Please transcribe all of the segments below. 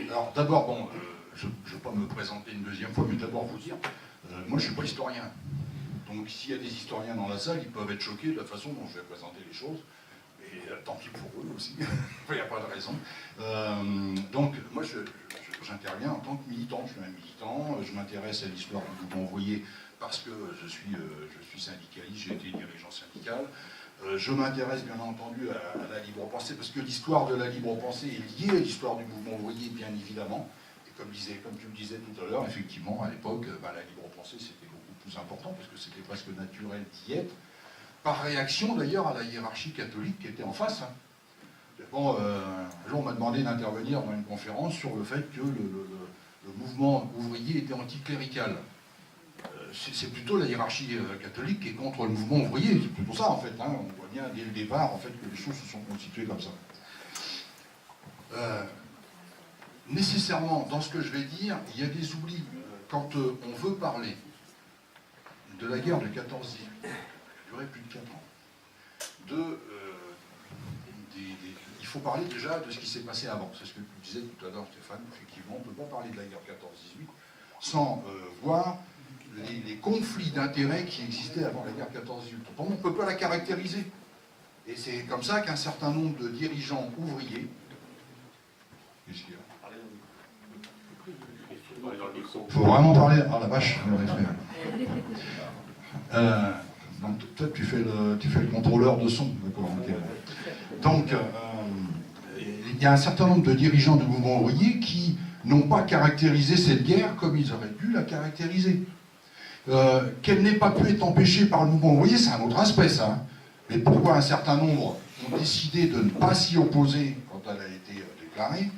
alors d'abord, bon, je ne vais pas me présenter une deuxième fois, mais d'abord vous dire, moi je ne suis pas historien. Donc s'il y a des historiens dans la salle, ils peuvent être choqués de la façon dont je vais présenter les choses. Et tant pis pour eux aussi, il n'y a pas de raison. Donc moi j'interviens en tant que militant, je suis un militant, je m'intéresse à l'histoire du mouvement ouvrier parce que je suis syndicaliste, j'ai été dirigeant syndical. Je m'intéresse bien entendu à la libre pensée, parce que l'histoire de la libre pensée est liée à l'histoire du mouvement ouvrier, bien évidemment. Et comme tu le disais tout à l'heure, effectivement, à l'époque, la libre pensée, c'était beaucoup plus important, parce que c'était presque naturel d'y être, par réaction d'ailleurs à la hiérarchie catholique qui était en face. Bon, un jour, on m'a demandé d'intervenir dans une conférence sur le fait que le mouvement ouvrier était anticlérical. C'est plutôt la hiérarchie catholique qui est contre le mouvement ouvrier, c'est plutôt ça en fait, hein. On voit bien dès le départ en fait que les choses se sont constituées comme ça. Nécessairement, dans ce que je vais dire, il y a des oublis. Quand on veut parler de la guerre de 14-18, qui a duré plus de 4 ans, il faut parler déjà de ce qui s'est passé avant. C'est ce que tu disais tout à l'heure, Stéphane, effectivement, on ne peut pas parler de la guerre 14-18 sans voir les conflits d'intérêts qui existaient avant la guerre 14-18. On ne peut pas la caractériser. Et c'est comme ça qu'un certain nombre de dirigeants ouvriers... Qu'est-ce qu'il y a ? Il faut vraiment parler... Ah la vache, donc toi tu fais le contrôleur de son. Donc il y a un certain nombre de dirigeants du mouvement ouvrier qui n'ont pas caractérisé cette guerre comme ils auraient dû la caractériser. Qu'elle n'ait pas pu être empêchée par le mouvement ouvrier, c'est un autre aspect, ça. Hein. Mais pourquoi un certain nombre ont décidé de ne pas s'y opposer quand elle a été déclarée?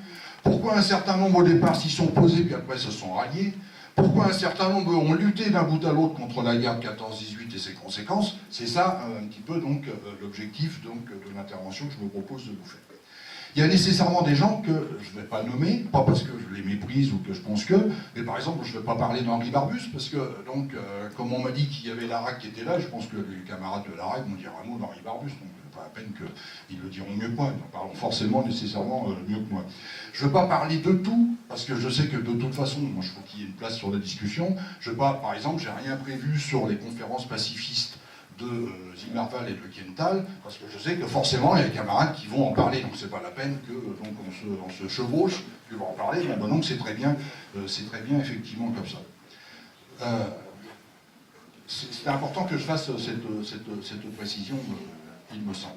Pourquoi un certain nombre au départ s'y sont opposés puis après se sont ralliés? Pourquoi un certain nombre ont lutté d'un bout à l'autre contre la guerre 14-18 et ses conséquences? C'est ça un petit peu donc l'objectif donc de l'intervention que je me propose de vous faire. Il y a nécessairement des gens que je ne vais pas nommer, pas parce que je les méprise ou que je pense que, mais par exemple, je ne vais pas parler d'Henri Barbus, parce que, donc, comme on m'a dit qu'il y avait l'ARAC qui était là, je pense que les camarades de l'ARAC vont dire un mot d'Henri Barbus, donc pas la peine qu'ils le diront mieux que moi, ils en parleront forcément, nécessairement mieux que moi. Je ne veux pas parler de tout, parce que je sais que de toute façon, moi, je faut qu'il y ait une place sur la discussion. Je ne veux pas, par exemple, j'ai rien prévu sur les conférences pacifistes de Zimmerwald et de Kienthal, parce que je sais que forcément il y a des camarades qui vont en parler, donc c'est pas la peine que donc on se chevauche, tu vas en parler, bon, donc c'est très bien effectivement comme ça. C'est important que je fasse cette précision, il me semble.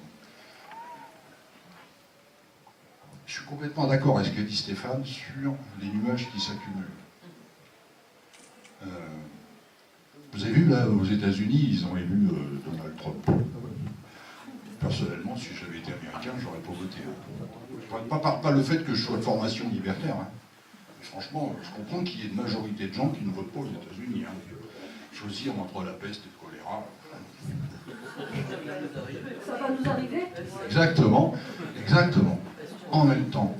Je suis complètement d'accord avec ce qu'a dit Stéphane sur les nuages qui s'accumulent. Vous avez vu, là, aux États-Unis, ils ont élu Donald Trump. Personnellement, si j'avais été américain, j'aurais pas voté. Pas le fait que je sois de formation libertaire. Hein. Franchement, je comprends qu'il y ait une majorité de gens qui ne votent pas aux États-Unis. Hein. Choisir entre la peste et le choléra. Ça va nous arriver. Exactement. En même temps.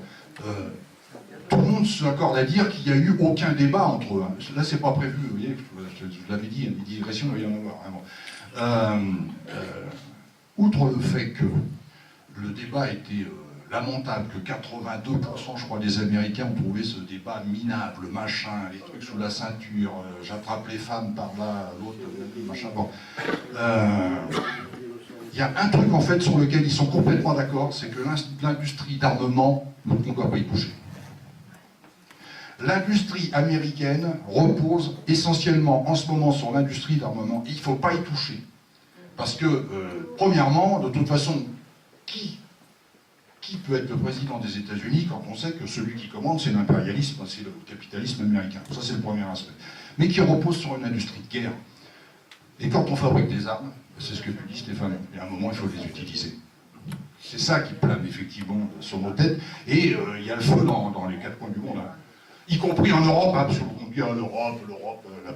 Tout le monde s'accorde à dire qu'il n'y a eu aucun débat entre eux. Là, c'est pas prévu, vous voyez, je l'avais dit, une digression, il va y en avoir. Outre le fait que le débat était lamentable, que 82%, je crois, des Américains ont trouvé ce débat minable, machin, les trucs sous la ceinture, j'attrape les femmes par là, l'autre, machin, bon. Il y a un truc, en fait, sur lequel ils sont complètement d'accord, c'est que l'industrie d'armement, on ne doit pas y toucher. L'industrie américaine repose essentiellement en ce moment sur l'industrie d'armement. Il ne faut pas y toucher. Parce que, premièrement, de toute façon, qui peut être le président des États-Unis quand on sait que celui qui commande, c'est l'impérialisme, c'est le capitalisme américain. Ça, c'est le premier aspect. Mais qui repose sur une industrie de guerre. Et quand on fabrique des armes, c'est ce que tu dis, Stéphane, il y a un moment, il faut les utiliser. C'est ça qui plane effectivement sur nos têtes. Et il y a le feu dans les quatre coins du monde. Hein. Y compris en Europe, hein, parce qu'on dit l'Europe, la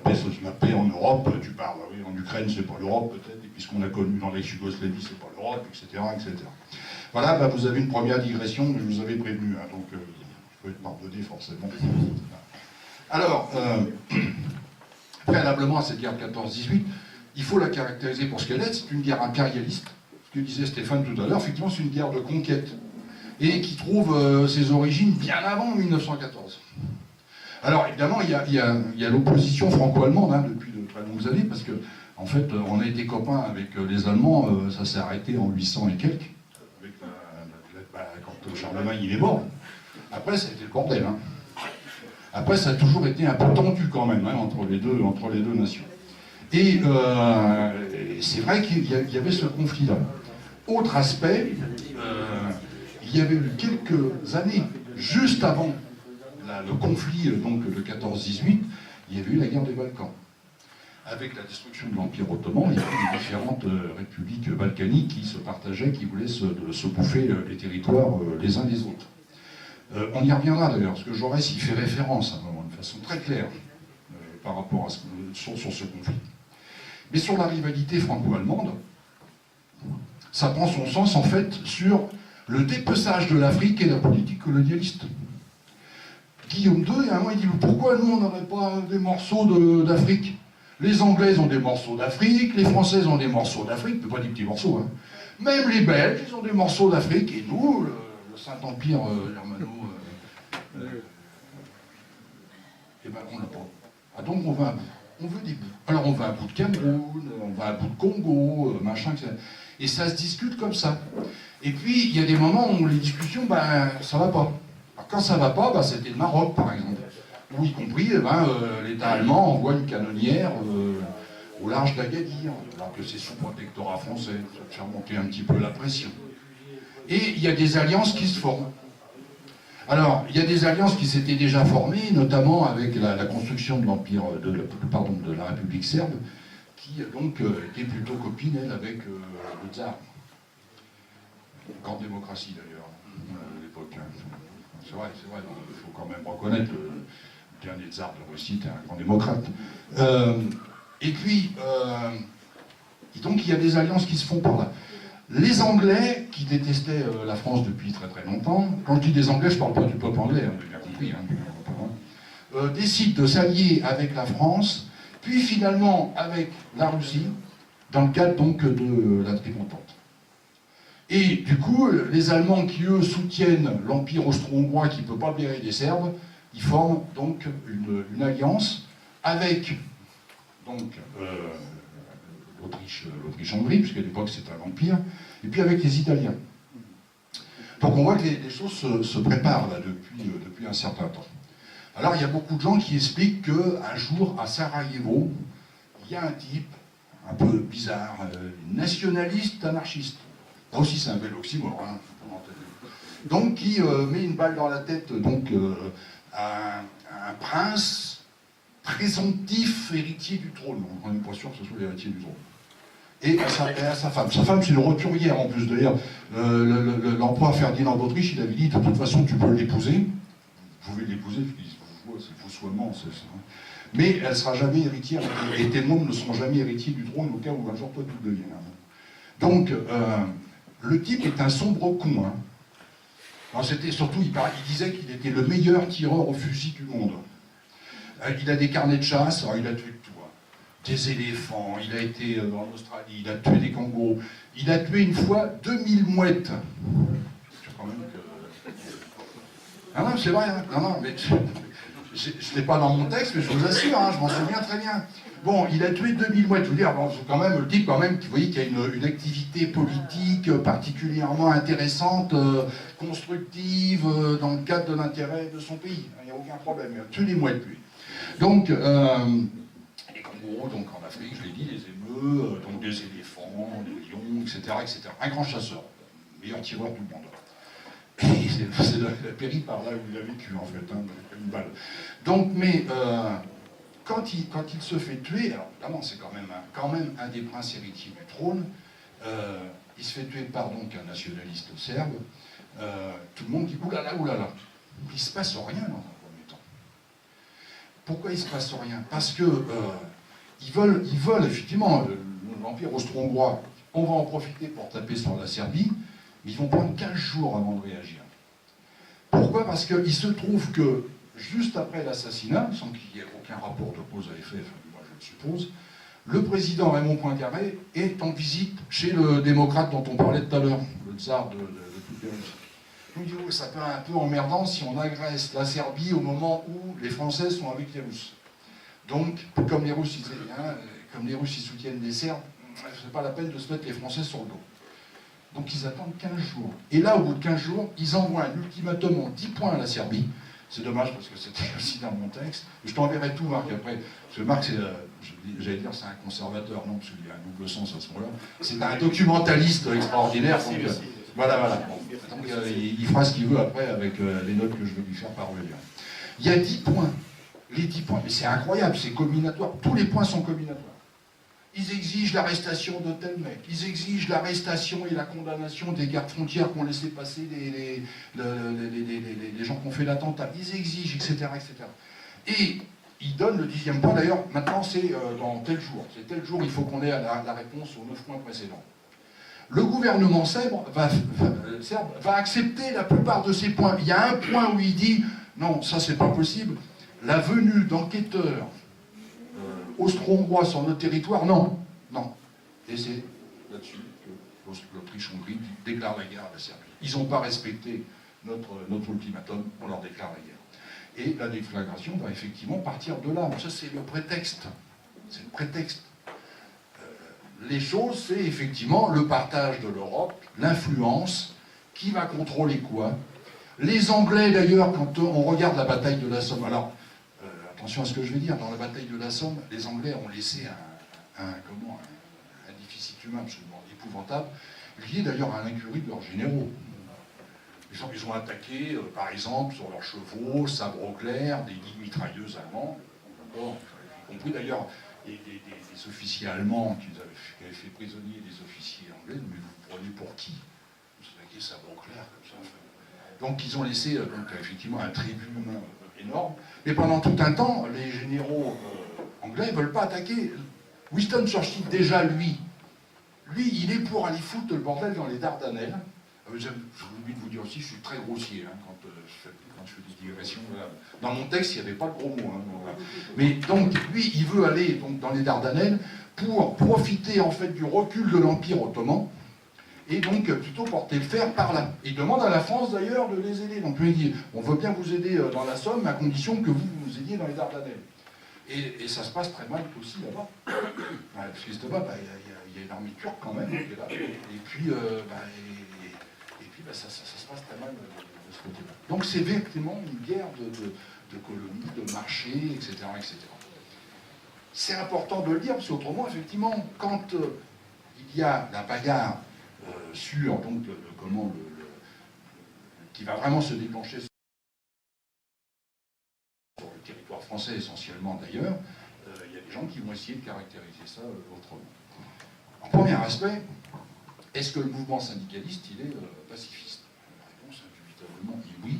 paix en Europe, tu parles, oui, en Ukraine c'est pas l'Europe peut-être, et puis ce qu'on a connu dans l'ex-Yougoslavie c'est pas l'Europe, etc., etc. Voilà, bah, vous avez une première digression, mais je vous avais prévenu, hein, donc je peux être pardonné forcément. Alors, préalablement à cette guerre 14-18, il faut la caractériser pour ce qu'elle est, c'est une guerre impérialiste, ce que disait Stéphane tout à l'heure, effectivement c'est une guerre de conquête. et qui trouve ses origines bien avant 1914. Alors évidemment, il y a l'opposition franco-allemande hein, depuis de très longues années, parce que en fait, on a été copains avec les Allemands, ça s'est arrêté en 800 et quelques, avec quand Charlemagne il est mort. Après, ça a été le bordel. Hein. Après, ça a toujours été un peu tendu quand même hein, entre les deux nations. Et c'est vrai qu'il y avait ce conflit-là. Autre aspect, il y avait eu quelques années, juste avant le conflit donc, de 14-18, il y avait eu la guerre des Balkans. Avec la destruction de l'Empire ottoman, il y avait les différentes républiques balkaniques qui se partageaient, qui voulaient se bouffer les territoires les uns les autres. On y reviendra d'ailleurs, parce que Jaurès y fait référence à un moment, de façon très claire, par rapport à sur ce conflit. Mais sur la rivalité franco-allemande, ça prend son sens en fait sur le dépeçage de l'Afrique et la politique colonialiste. Guillaume II, à un moment, il dit pourquoi nous on n'aurait pas des morceaux d'Afrique? Les Anglais ont des morceaux d'Afrique, les Français ont des morceaux d'Afrique, mais pas des petits morceaux. Hein. Même les Belges, ils ont des morceaux d'Afrique, et nous, le Saint-Empire germano, eh ben on l'a pas. Ah donc on veut un bout. On veut des bouts. Alors on veut un bout de Cameroun, on veut un bout de Congo, machin, etc. Et ça se discute comme ça. Et puis il y a des moments où les discussions, ben ça va pas. Alors quand ça va pas, ben, c'était le Maroc par exemple. Où y compris, l'État allemand envoie une canonnière au large d'Agadir, alors que c'est sous protectorat français, ça fait remonter un petit peu la pression. Et il y a des alliances qui se forment. Alors, il y a des alliances qui s'étaient déjà formées, notamment avec la construction de l'Empire, de la République serbe, qui donc était plutôt copine, elle, avec le tsar. Grande démocratie d'ailleurs, à l'époque. C'est vrai, il faut quand même reconnaître le dernier tsar de Russie était un grand démocrate. Et puis, donc il y a des alliances qui se font par là. Les Anglais, qui détestaient la France depuis très très longtemps, quand je dis des Anglais, je ne parle pas du peuple anglais, hein, vous avez bien compris, hein, décident de s'allier avec la France, puis finalement avec la Russie, dans le cadre donc de la Triple-Entente. Et du coup, les Allemands qui eux soutiennent l'Empire austro-hongrois qui ne peut pas blairer des Serbes, ils forment donc une alliance avec donc l'Autriche-Hongrie, puisqu'à l'époque c'était un empire, et puis avec les Italiens. Donc on voit que les choses se préparent là, depuis un certain temps. Alors il y a beaucoup de gens qui expliquent qu'un jour, à Sarajevo, il y a un type un peu bizarre, nationaliste anarchiste. Là aussi c'est un bel oxymore, hein, donc qui met une balle dans la tête donc, à un prince présomptif héritier du trône. On n'est pas sûr que ce soit l'héritier du trône. Et à sa femme. Sa femme, c'est une roturière en plus. D'ailleurs, l'empereur Ferdinand d'Autriche, il avait dit, de toute façon, tu peux l'épouser. Vous pouvez l'épouser, c'est voussoiement, c'est ça. Mais elle ne sera jamais héritière, et tes mômes ne seront jamais héritiers du trône au cas où un jour toi tu le deviens. Donc, le type est un sombre con. Hein. Alors, c'était surtout, il disait qu'il était le meilleur tireur au fusil du monde. Il a des carnets de chasse, alors il a tué tout. Des éléphants, il a été en Australie, il a tué des kangourous. Il a tué une fois 2000 mouettes. C'est quand même que... Ah non, c'est vrai, hein. Non, mais je n'étais pas dans mon texte, mais je vous assure, hein, je m'en souviens très bien. Bon, il a tué 2000 mouettes, je veux dire, bon, c'est quand même le type quand même, vous voyez, qui a une activité politique particulièrement intéressante, constructive, dans le cadre de l'intérêt de son pays. Il n'y a aucun problème, il a tué des mouettes, lui. Donc, les kangourous, donc en Afrique, je l'ai dit, les émeus, donc des éléphants, des lions, etc., etc. Un grand chasseur, meilleur tireur du monde. Et c'est la péri par là où il a vécu, en fait, hein, une balle. Donc, mais quand il se fait tuer, alors évidemment, c'est quand même un des princes héritiers du trône, il se fait tuer par donc un nationaliste serbe, tout le monde dit oulala, oulala. Il ne se passe rien dans un premier temps. Pourquoi il ne se passe rien? Parce que ils veulent effectivement, l'Empire austro-hongrois, on va en profiter pour taper sur la Serbie, mais ils vont prendre 15 jours avant de réagir. Pourquoi? Parce qu'il se trouve que, juste après l'assassinat, sans qu'il n'y ait aucun rapport de cause à effet, moi je le suppose, le président Raymond Poincaré est en visite chez le démocrate dont on parlait tout à l'heure, le tsar de toute la Russie. Je me dis, oh, ça peut être un peu emmerdant si on agresse la Serbie au moment où les Français sont avec les Russes. Donc, comme les Russes, ils soutiennent les Serbes, c'est pas la peine de se mettre les Français sur le dos. Donc ils attendent 15 jours. Et là, au bout de 15 jours, ils envoient un ultimatum en 10 points à la Serbie. C'est dommage parce que c'était aussi dans mon texte. Je t'enverrai tout, Marc, après. Parce que Marc, j'allais dire, c'est un conservateur, non, parce qu'il y a un double sens à ce moment-là. C'est un documentaliste extraordinaire. Donc, voilà. Donc il fera ce qu'il veut après avec les notes que je vais lui faire parvenir. Il y a 10 points. Les 10 points, mais c'est incroyable, c'est combinatoire. Tous les points sont combinatoires. Ils exigent l'arrestation de tel mec, ils exigent l'arrestation et la condamnation des gardes frontières qui ont laissé passer les gens qui ont fait l'attentat. Ils exigent, etc., etc. Et ils donnent le 10e point, d'ailleurs, maintenant c'est dans tel jour. C'est tel jour, il faut qu'on ait la réponse aux 9 points précédents. Le gouvernement serbe va accepter la plupart de ces points. Il y a un point où il dit, non, ça c'est pas possible, la venue d'enquêteurs austro-hongrois sur notre territoire, non. Et c'est là-dessus que l'Autriche-Hongrie déclare la guerre à la Serbie. Ils n'ont pas respecté notre ultimatum, on leur déclare la guerre. Et la déflagration va effectivement partir de là. Ça, c'est le prétexte. C'est le prétexte. Les choses, c'est effectivement le partage de l'Europe, l'influence, qui va contrôler quoi. Les Anglais, d'ailleurs, quand on regarde la bataille de la Somme, alors, attention à ce que je vais dire, dans la bataille de la Somme, les Anglais ont laissé un déficit humain absolument épouvantable, lié d'ailleurs à l'incurie de leurs généraux. Ils ont attaqué, par exemple, sur leurs chevaux, sabre au clair, des lignes mitrailleuses allemands, y compris d'ailleurs des officiers allemands qui avaient fait prisonnier des officiers anglais, mais vous prenez pour qui? Vous attaquez sabre au clair, comme ça. Donc ils ont laissé effectivement un tribut humain énorme, mais pendant tout un temps, les généraux anglais ne veulent pas attaquer. Winston Churchill, déjà lui, il est pour aller foutre le bordel dans les Dardanelles. J'ai oublié de vous dire aussi, je suis très grossier quand je fais des digressions. Voilà. Dans mon texte, il n'y avait pas de gros mots. Voilà. Mais donc, lui, il veut aller dans les Dardanelles pour profiter en fait du recul de l'Empire ottoman et donc plutôt porter le fer par là. Il demande à la France d'ailleurs de les aider. Donc lui il dit, on veut bien vous aider dans la Somme, à condition que vous nous aidiez dans les Dardanelles. Et ça se passe très mal aussi là-bas. Parce que là-bas, il y a une armée turque quand même qui est là. Et puis, ça se passe très mal de ce côté-là. Donc c'est véritablement une guerre de colonies, de marchés, etc. etc. C'est important de le dire, parce qu'autrement, effectivement, quand il y a la bagarre sur donc, qui va vraiment se déclencher sur le territoire français essentiellement d'ailleurs, il y a des gens qui vont essayer de caractériser ça autrement. En premier aspect, est-ce que le mouvement syndicaliste, il est pacifiste? La réponse indubitablement dit oui.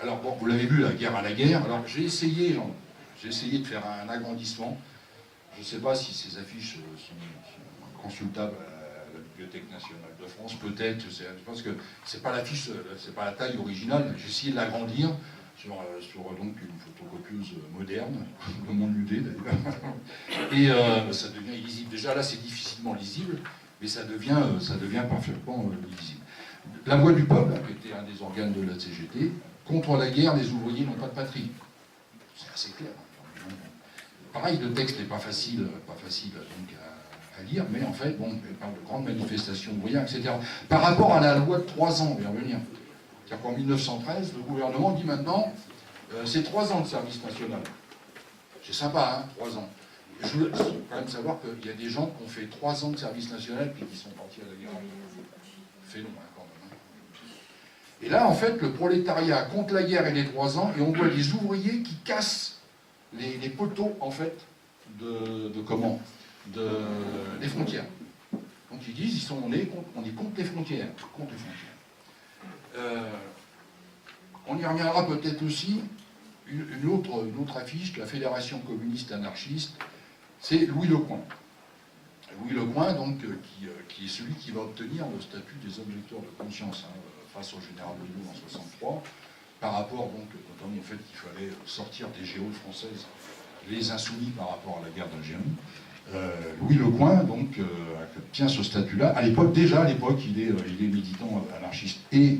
Alors bon, vous l'avez vu, la guerre à la guerre. Alors j'ai essayé de faire un agrandissement. Je ne sais pas si ces affiches sont consultables à la Bibliothèque nationale de France, peut-être. Je pense que c'est pas l'affiche, c'est pas la taille originale. J'ai essayé de l'agrandir sur donc une photocopieuse moderne, de mon UD d'ailleurs. Et ça devient illisible. Déjà là, c'est difficilement lisible, mais ça devient parfaitement illisible. La voix du peuple, qui était un des organes de la CGT, contre la guerre, les ouvriers n'ont pas de patrie. C'est assez clair. Pareil, le texte n'est pas facile donc, à lire, mais en fait, bon, il parle de grandes manifestations ouvrières, etc. Par rapport à la loi de 3 ans, on va y revenir. C'est-à-dire qu'en 1913, le gouvernement dit maintenant, c'est 3 ans de service national. C'est sympa, hein, 3 ans. Je veux quand même savoir qu'il y a des gens qui ont fait 3 ans de service national puis qui sont partis à la guerre. C'est long, hein, quand même. Et là, en fait, le prolétariat contre la guerre et les 3 ans, et on voit des ouvriers qui cassent les poteaux, en fait, des frontières. Donc ils disent, on est contre les frontières. On y reviendra peut-être aussi, une autre affiche de la Fédération communiste anarchiste, c'est Louis Lecoing. Louis Lecoing, donc, qui est celui qui va obtenir le statut des objecteurs de conscience face au général de Gaulle en 1963, par rapport donc, notamment au fait qu'il fallait sortir des géodes françaises, les insoumis par rapport à la guerre d'Algérie. Louis Lecoing donc, tient ce statut-là. Déjà à l'époque, il est militant anarchiste et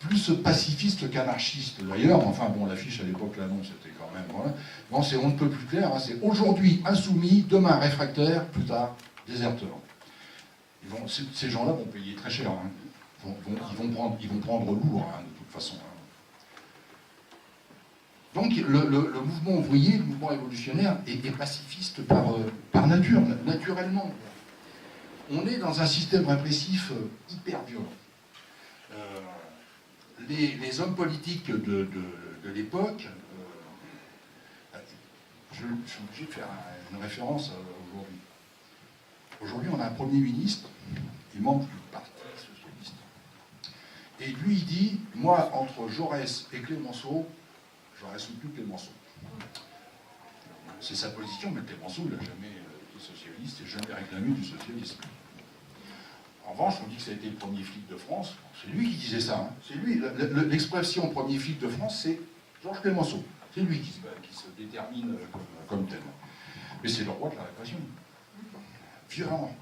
plus pacifiste qu'anarchiste d'ailleurs. Enfin bon, l'affiche à l'époque, là non, c'était quand même... Voilà. Bon, c'est on ne peut plus clair, hein, c'est aujourd'hui insoumis, demain réfractaire, plus tard déserteur. Ces gens-là vont payer très cher. Hein. Ils vont prendre lourd, hein, de toute façon. Hein. Donc le mouvement ouvrier, le mouvement révolutionnaire est pacifiste par nature, naturellement. On est dans un système répressif hyper violent. Les hommes politiques de l'époque, je suis obligé de faire une référence aujourd'hui. Aujourd'hui, on a un Premier ministre, il est membre du Parti socialiste. Et lui, il dit, moi, entre Jaurès et Clémenceau, j'aurais soutenu Clémenceau. C'est sa position, mais Clémenceau, il n'a jamais été socialiste et jamais réclamé du socialisme. En revanche, on dit que ça a été le premier flic de France. C'est lui qui disait ça. Hein. C'est lui. L'expression premier flic de France, c'est Georges Clémenceau. C'est lui qui se détermine comme tel. Mais c'est le roi de la répression. Violemment.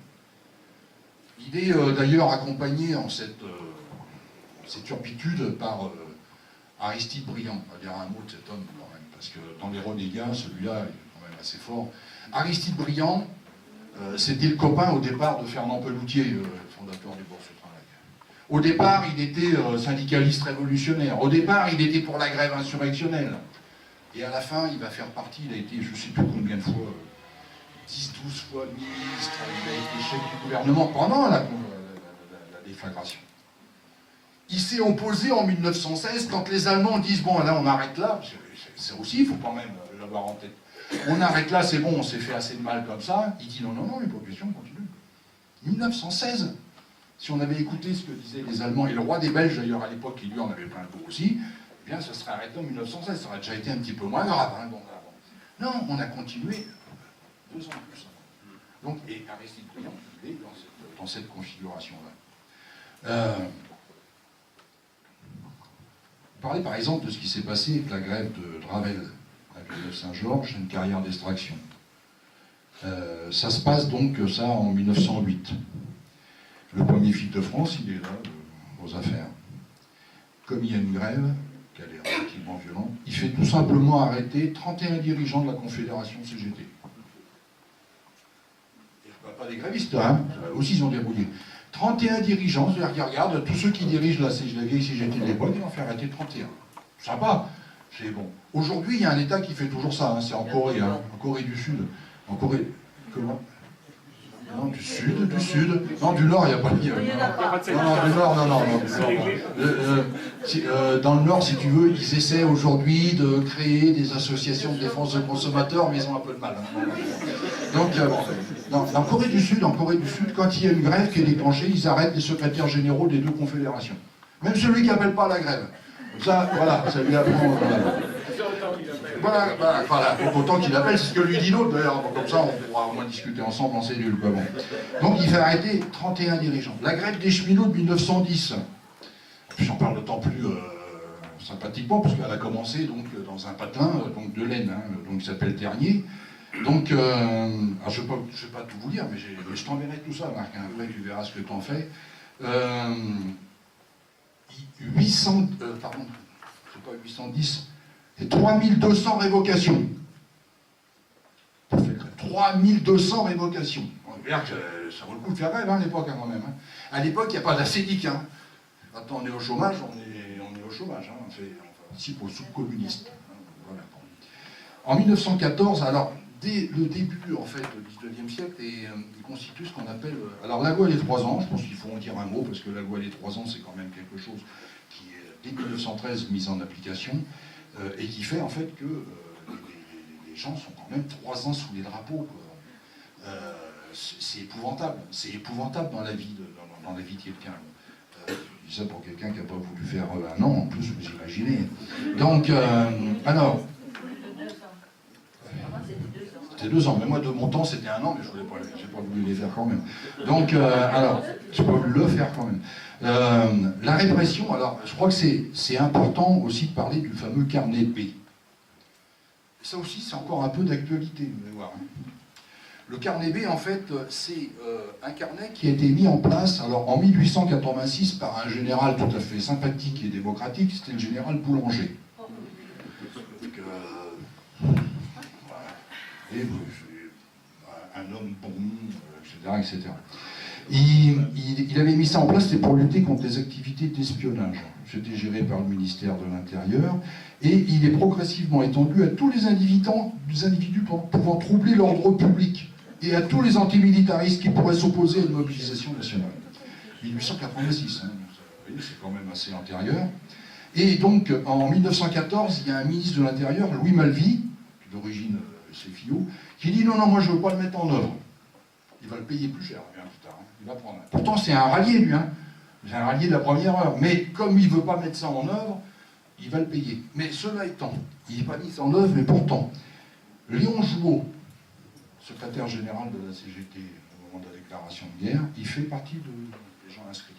Il est d'ailleurs accompagné en cette turpitude par Aristide Briand. On va dire un mot de cet homme quand même, parce que dans les renégats, celui-là est quand même assez fort. Aristide Briand, c'était le copain au départ de Fernand Peloutier, fondateur des Bourses du Travail. Au départ, il était syndicaliste révolutionnaire. Au départ, il était pour la grève insurrectionnelle. Et à la fin, il va faire partie, il a été, je ne sais plus combien de fois, 10, 12 fois ministre, il a été chef du gouvernement pendant la déflagration. Il s'est opposé en 1916 quand les Allemands disent « Bon, là, on arrête là », c'est aussi, il faut quand même l'avoir en tête. On arrête là, c'est bon, on s'est fait assez de mal comme ça. Il dit « Non, non, non, les populations continuent ». 1916, si on avait écouté ce que disaient les Allemands, et le roi des Belges d'ailleurs à l'époque, qui lui en avait plein le dos aussi, eh bien, ça serait arrêté en 1916, ça aurait déjà été un petit peu moins grave. Hein, donc, non, on a continué 2 ans de plus. Donc, et Aristide Briand, il est dans cette configuration-là. Parlez par exemple de ce qui s'est passé avec la grève de Dravel, à Villeneuve-Saint-Georges, une carrière d'extraction. Ça se passe donc ça en 1908. Le premier flic de France, il est là, aux affaires. Comme il y a une grève, qu'elle est relativement violente, il fait tout simplement arrêter 31 dirigeants de la Confédération CGT. Et pas des grévistes, hein, aussi ils ont débrouillé. 31 dirigeants, c'est-à-dire qu'ils regardent, tous ceux qui dirigent la vieille CGT de l'époque, ils vont faire arrêter 31. Sympa, c'est bon. Aujourd'hui, il y a un État qui fait toujours ça, hein, c'est en Corée, hein, en Corée du Sud. En Corée... Comment ? Non, du Sud. Non, du Nord, il n'y a pas de... Non, du Nord, non. Dans le Nord, si tu veux, ils essaient aujourd'hui de créer des associations de défense de consommateurs, mais ils ont un peu de mal. Hein. Donc, en Corée du Sud, quand il y a une grève qui est déclenchée, ils arrêtent les secrétaires généraux des 2 confédérations. Même celui qui n'appelle pas à la grève. Ça, voilà, ça lui apprend... Voilà, autant qu'il appelle, c'est ce que lui dit l'autre d'ailleurs, comme ça on pourra au moins discuter ensemble en cellule. Bon. Donc il fait arrêter 31 dirigeants. La grève des cheminots de 1910, puis j'en parle d'autant plus sympathiquement, parce qu'elle a commencé donc, dans un patin donc, de laine, hein, donc, qui s'appelle Ternier. Donc, je ne vais pas tout vous dire, mais je t'enverrai tout ça, Marc, hein, après tu verras ce que tu en fais. 3200 révocations. 3200 révocations. On verra que ça vaut le coup de faire grève hein, à l'époque hein, quand même. Hein. À l'époque, il n'y a pas d'assédique. Hein. Quand on est au chômage, on est au chômage. Hein. On participe au sous-communiste. Hein. Voilà. En 1914, alors, dès le début en fait, du XIXe siècle, il constitue ce qu'on appelle... alors, la loi des 3 ans, je pense qu'il faut en dire un mot, parce que la loi des 3 ans, c'est quand même quelque chose qui est, dès 1913, mise en application. Et qui fait en fait que les gens sont quand même 3 ans sous les drapeaux. C'est épouvantable. C'est épouvantable dans la vie de quelqu'un. Je dis ça pour quelqu'un qui n'a pas voulu faire 1 an, en plus, vous imaginez. Donc, alors... C'était 2 ans, mais moi de mon temps c'était 1 an, mais je n'ai pas voulu les faire quand même. Donc, alors, je n'ai pas voulu le faire quand même. La répression, alors je crois que c'est important aussi de parler du fameux carnet de paix. Ça aussi c'est encore un peu d'actualité, vous allez voir. Le carnet B, en fait, c'est un carnet qui a été mis en place alors, en 1886 par un général tout à fait sympathique et démocratique, c'était le général Boulanger. Donc, voilà. Et, un homme bon, etc. etc. Il avait mis ça en place, c'était pour lutter contre les activités d'espionnage. C'était géré par le ministère de l'Intérieur, et il est progressivement étendu à tous les individus pouvant troubler l'ordre public, et à tous les antimilitaristes qui pourraient s'opposer à une mobilisation nationale. 1886, hein, c'est quand même assez antérieur. Et donc, en 1914, il y a un ministre de l'Intérieur, Louis Malvy, d'origine CFIO, qui dit non, moi je ne veux pas le mettre en œuvre. Il va le payer plus cher, bien plus tard. Hein. Il va prendre. Pourtant, c'est un rallié, lui. Hein. C'est un rallié de la première heure. Mais comme il ne veut pas mettre ça en œuvre, il va le payer. Mais cela étant, il n'est pas mis en œuvre, mais pourtant, Léon Jouot, secrétaire général de la CGT au moment de la déclaration de guerre, il fait partie des gens inscrits.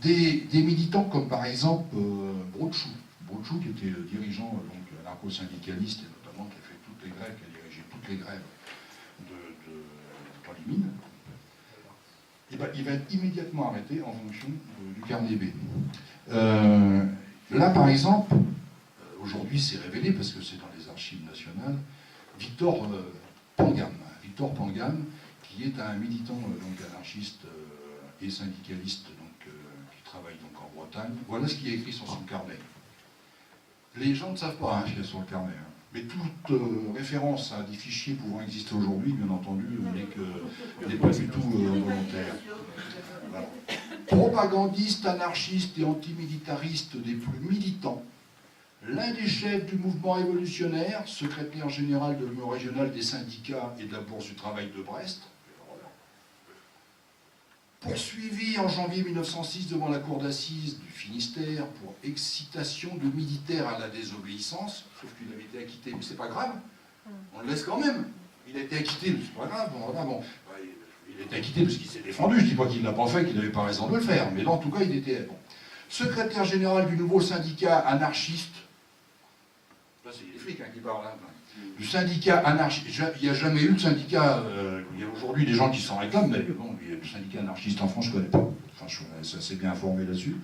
Des militants comme par exemple Broutchou, qui était le dirigeant anarcho-syndicaliste et notamment qui a fait toutes les grèves, qui a dirigé toutes les grèves dans les mines, et ben, il va être immédiatement arrêté en fonction du carnet B. Là par exemple, aujourd'hui c'est révélé parce que c'est dans les archives nationales, Victor Pangam, qui est un militant anarchiste et syndicaliste qui travaille en Bretagne. Voilà ce qu'il a écrit sur son carnet. Les gens ne savent pas ce qu'il y a sur le carnet. Hein. Mais toute référence à des fichiers pouvant exister aujourd'hui, bien entendu, n'est pas du tout volontaire. Voilà. Propagandiste, anarchiste et antimilitariste des plus militants, l'un des chefs du mouvement révolutionnaire, secrétaire général de l'Union régionale des syndicats et de la Bourse du travail de Brest, poursuivi en janvier 1906 devant la cour d'assises du Finistère pour excitation de militaires à la désobéissance, sauf qu'il avait été acquitté, mais c'est pas grave, on le laisse quand même. Il a été acquitté, mais c'est pas grave, il a été acquitté parce qu'il s'est défendu, je dis pas qu'il ne l'a pas fait, qu'il n'avait pas raison de le faire, mais là, en tout cas, il était bon. Secrétaire général du nouveau syndicat anarchiste, là c'est les flics qui parlent, hein, du syndicat anarchiste, il n'y a jamais eu de syndicat, il y a aujourd'hui des gens qui s'en réclament, mais bon, il y a le syndicat anarchiste en France, je ne connais pas, enfin je suis assez bien informé là-dessus.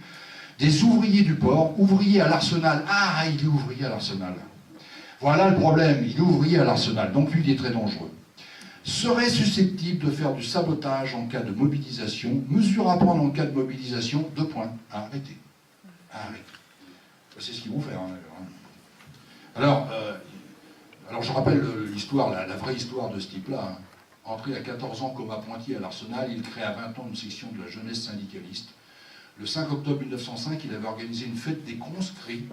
Des ouvriers du port, ouvriers à l'Arsenal, il est ouvrier à l'Arsenal. Voilà le problème, il est ouvrier à l'Arsenal, donc lui il est très dangereux. Serait susceptible de faire du sabotage en cas de mobilisation, mesure à prendre en cas de mobilisation, 2 points, à arrêter. C'est ce qu'ils vont faire. Hein. Alors je rappelle l'histoire, la vraie histoire de ce type-là. Hein. Entré à 14 ans comme apprenti à l'Arsenal, il crée à 20 ans une section de la jeunesse syndicaliste. Le 5 octobre 1905, il avait organisé une fête des conscrits,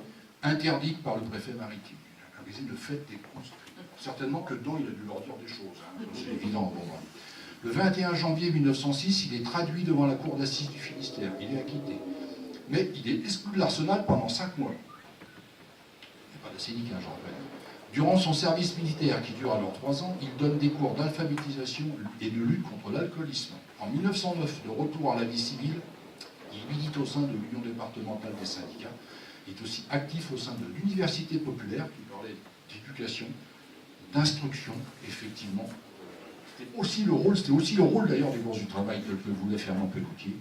interdite par le préfet maritime. Il a organisé une fête des conscrits. Certainement que dedans, il a dû leur dire des choses. Hein. C'est évident. Bon, ben. Le 21 janvier 1906, il est traduit devant la cour d'assises du Finistère. Il est acquitté. Mais il est exclu de l'Arsenal pendant 5 mois. Il n'y a pas de syndicat, j'en rappelle. Durant son service militaire, qui dure alors 3 ans, il donne des cours d'alphabétisation et de lutte contre l'alcoolisme. En 1909, de retour à la vie civile, il milite au sein de l'Union départementale des syndicats. Il est aussi actif au sein de l'Université populaire, qui parlait d'éducation, d'instruction, effectivement. C'était aussi le rôle d'ailleurs des bourses du travail que voulait Fernand Pelloutier.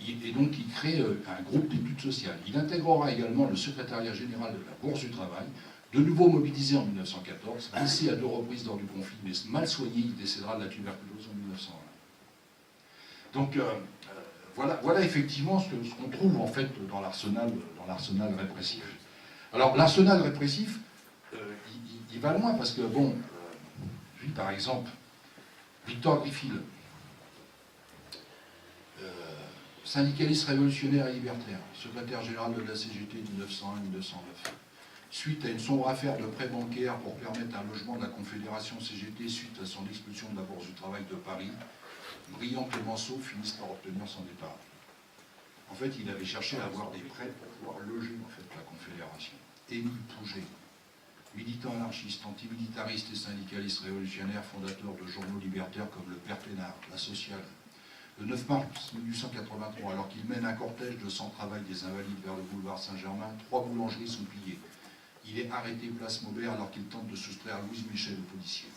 Et donc il crée un groupe d'études sociales. Il intégrera également le secrétariat général de la Bourse du travail, de nouveau mobilisé en 1914, blessé à 2 reprises lors du conflit, mais mal soigné, il décédera de la tuberculose en 1901. Donc voilà effectivement ce qu'on trouve en fait dans l'arsenal répressif. Alors l'arsenal répressif, il va loin parce que bon, lui par exemple, Victor Griffil, syndicaliste révolutionnaire et libertaire, secrétaire général de la CGT de 1901-1909. Suite à une sombre affaire de prêt bancaire pour permettre un logement de la Confédération CGT suite à son expulsion de la Bourse du travail de Paris, Brillant Clémenceau finissent par obtenir son départ. En fait, il avait cherché à avoir des prêts pour pouvoir loger en fait, la Confédération. Émile Pouget, militant anarchiste, antimilitariste et syndicaliste révolutionnaire, fondateur de journaux libertaires comme le Père Pénard, La Sociale. Le 9 mars 1883, alors qu'il mène un cortège de sans-travail des Invalides vers le boulevard Saint-Germain, 3 boulangeries sont pillées. il est arrêté place Maubert alors qu'il tente de soustraire Louise Michel au policier.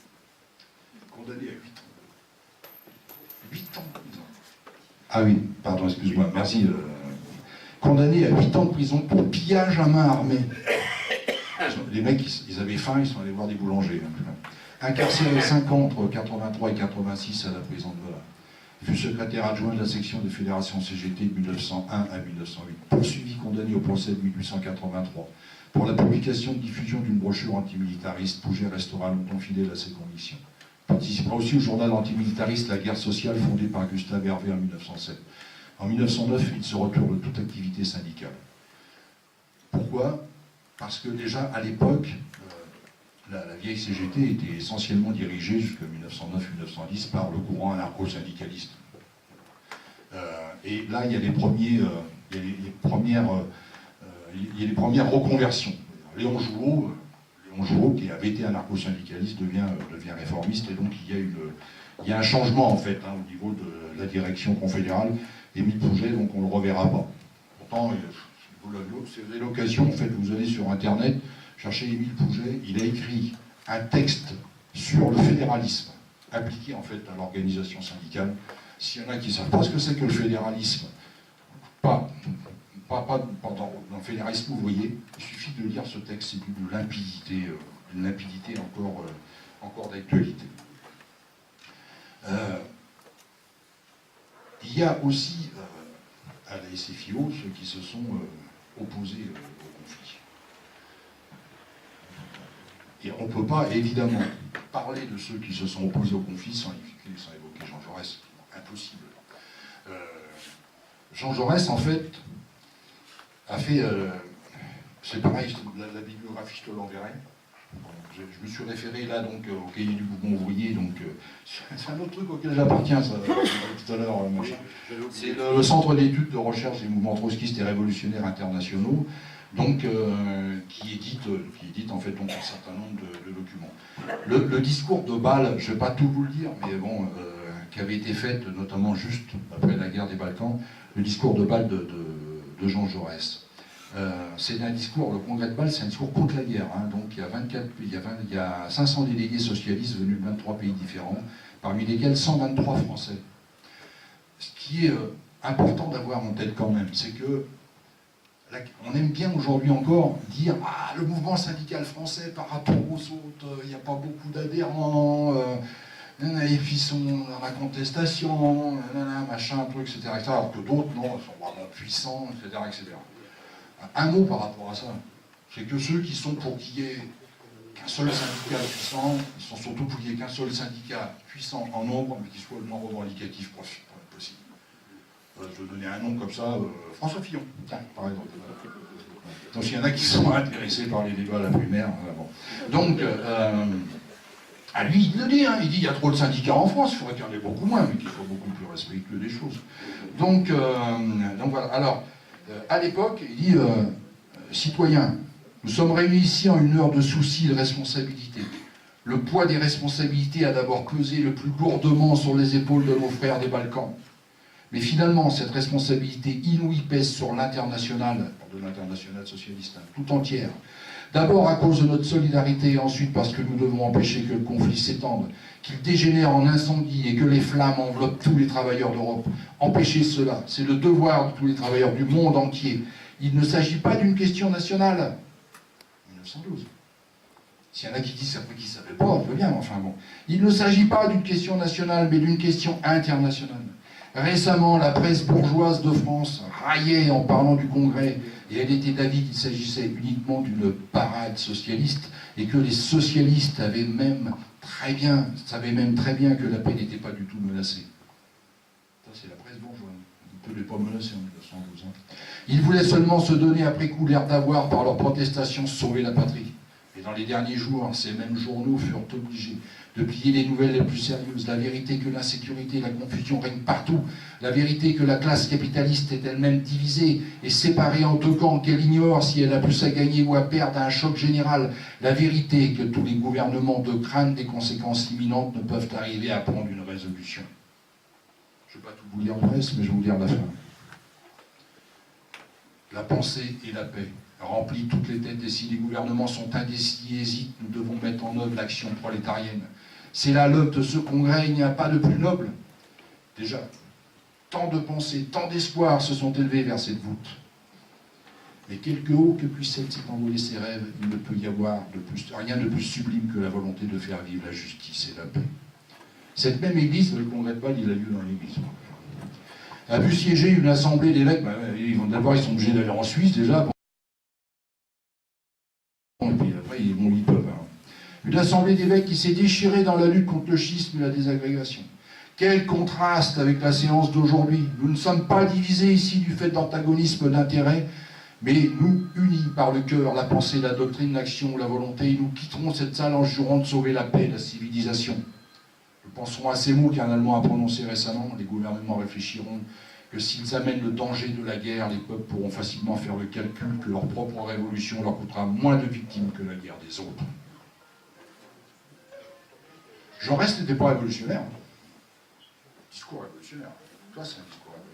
Condamné à 8 ans. 8 ans de prison. Ah oui, pardon, excuse-moi, merci. Condamné à 8 ans de prison pour pillage à main armée. Les mecs, ils avaient faim, ils sont allés voir des boulangers. Incarcéré 5 ans entre 83 et 86 à la prison de Melun. Fut secrétaire adjoint de la section de fédération CGT de 1901 à 1908. Poursuivi, condamné au procès de 1883 pour la publication et diffusion d'une brochure antimilitariste. Pouget restera longtemps fidèle à ses convictions. Participera aussi au journal antimilitariste La Guerre sociale, fondé par Gustave Hervé en 1907. En 1909, il se retire de toute activité syndicale. Pourquoi? Parce que déjà, à l'époque, la vieille CGT était essentiellement dirigée jusqu'en 1909-1910 par le courant anarcho-syndicaliste. Et là, il y a les premières reconversions. Léon Jouot, qui avait été anarcho-syndicaliste, devient réformiste, et donc il y a un changement en fait au niveau de la direction confédérale. Émile Pouget, donc on ne le reverra pas. Pourtant, si vous avez l'occasion, en fait, vous allez sur Internet, cherchez Émile Pouget, il a écrit un texte sur le fédéralisme, appliqué en fait à l'organisation syndicale. S'il y en a qui ne savent pas ce que c'est que le fédéralisme, pas dans le fédéralisme ouvrier, il suffit de lire ce texte, c'est d'une limpidité encore d'actualité. Il y a aussi à la SFIO ceux qui se sont opposés au conflit. Et on ne peut pas, évidemment, parler de ceux qui se sont opposés au conflit sans évoquer Jean Jaurès. Impossible. Jean Jaurès, en fait, a fait... c'est pareil, la bibliographie, je te l'enverrai. Je me suis référé là donc au cahier du mouvement ouvrier, donc c'est un autre truc auquel j'appartiens, ça, tout à l'heure. C'est le Centre d'études de recherche des mouvements trotskistes et révolutionnaires internationaux, donc qui édite en fait donc un certain nombre de documents. Le discours de Bâle, je ne vais pas tout vous le dire, mais bon, qui avait été fait notamment juste après la guerre des Balkans, le discours de Bâle de Jean Jaurès. C'est un discours, le congrès de Bâle, c'est un discours contre la guerre. Donc il y a 500 délégués socialistes venus de 23 pays différents, parmi lesquels 123 Français. Ce qui est important d'avoir en tête quand même, c'est que on aime bien aujourd'hui encore dire « Ah, le mouvement syndical français par rapport aux autres, il n'y a pas beaucoup d'adhérents, et puis ils sont dans la contestation, machin, truc, etc. Alors que d'autres, non, ils sont vraiment puissants, etc. etc. » Un mot par rapport à ça, c'est que ceux qui sont pour qu'il y ait qu'un seul syndicat puissant, ils sont surtout pour qu'il n'y ait qu'un seul syndicat puissant en nombre, mais qui soit le moins revendicatif possible. Je vais donner un nom comme ça, François Fillon, tiens, par exemple. Donc il y en a qui sont intéressés par les débats à la primaire. Bon. Donc, à lui, il le dit, il dit il y a trop de syndicats en France, il faudrait qu'il y en ait beaucoup moins, mais qu'il faut beaucoup plus respectueux des choses. Donc voilà. Alors, à l'époque, il dit citoyens, nous sommes réunis ici en une heure de soucis et de responsabilité. Le poids des responsabilités a d'abord pesé le plus lourdement sur les épaules de nos frères des Balkans. Mais finalement, cette responsabilité inouïe pèse sur l'international, de l'international socialiste, tout entière. D'abord à cause de notre solidarité, et ensuite parce que nous devons empêcher que le conflit s'étende, qu'il dégénère en incendie et que les flammes enveloppent tous les travailleurs d'Europe. Empêcher cela, c'est le devoir de tous les travailleurs du monde entier. Il ne s'agit pas d'une question nationale. 1912. S'il y en a qui disent après qu'ils ne savaient pas, on peut bien, enfin bon. Il ne s'agit pas d'une question nationale, mais d'une question internationale. Récemment, la presse bourgeoise de France raillait en parlant du Congrès, et elle était d'avis qu'il s'agissait uniquement d'une parade socialiste, et que les socialistes savaient même très bien que la paix n'était pas du tout menacée. Ça, c'est la presse bourgeoise. On ne peut pas menacer en 1912. Ils voulaient seulement se donner après coup l'air d'avoir, par leur protestation, sauvé la patrie. Et dans les derniers jours, ces mêmes journaux furent obligés de plier les nouvelles les plus sérieuses. La vérité que l'insécurité et la confusion règnent partout. La vérité que la classe capitaliste est elle-même divisée et séparée en deux camps qu'elle ignore si elle a plus à gagner ou à perdre à un choc général. La vérité que tous les gouvernements de crainte des conséquences imminentes ne peuvent arriver à prendre une résolution. Je ne vais pas tout vous lire le reste, mais je vais vous lire la fin. La pensée et la paix remplit toutes les têtes, et si les gouvernements sont indécis et hésitent, nous devons mettre en œuvre l'action prolétarienne. C'est la lutte de ce congrès, il n'y a pas de plus noble. Déjà, tant de pensées, tant d'espoirs se sont élevés vers cette voûte. Et quelque haut que puisse être s'est envolé ses rêves, il ne peut y avoir rien de plus sublime que la volonté de faire vivre la justice et la paix. Cette même église, le congrès de Bâle, il a lieu dans l'église, a vu siéger une assemblée d'évêques. D'abord, ils sont obligés d'aller en Suisse déjà. Et puis après, ils peuvent. Une assemblée d'évêques qui s'est déchirée dans la lutte contre le schisme et la désagrégation. Quel contraste avec la séance d'aujourd'hui. Nous ne sommes pas divisés ici du fait d'antagonisme d'intérêts, mais nous, unis par le cœur, la pensée, la doctrine, l'action, la volonté, nous quitterons cette salle en jurant de sauver la paix et la civilisation. Nous penserons à ces mots qu'un Allemand a prononcés récemment. Les gouvernements réfléchiront que s'ils amènent le danger de la guerre, les peuples pourront facilement faire le calcul que leur propre révolution leur coûtera moins de victimes que la guerre des autres. Jaurès n'était pas révolutionnaire. Discours révolutionnaire. Ça, c'est un discours révolutionnaire.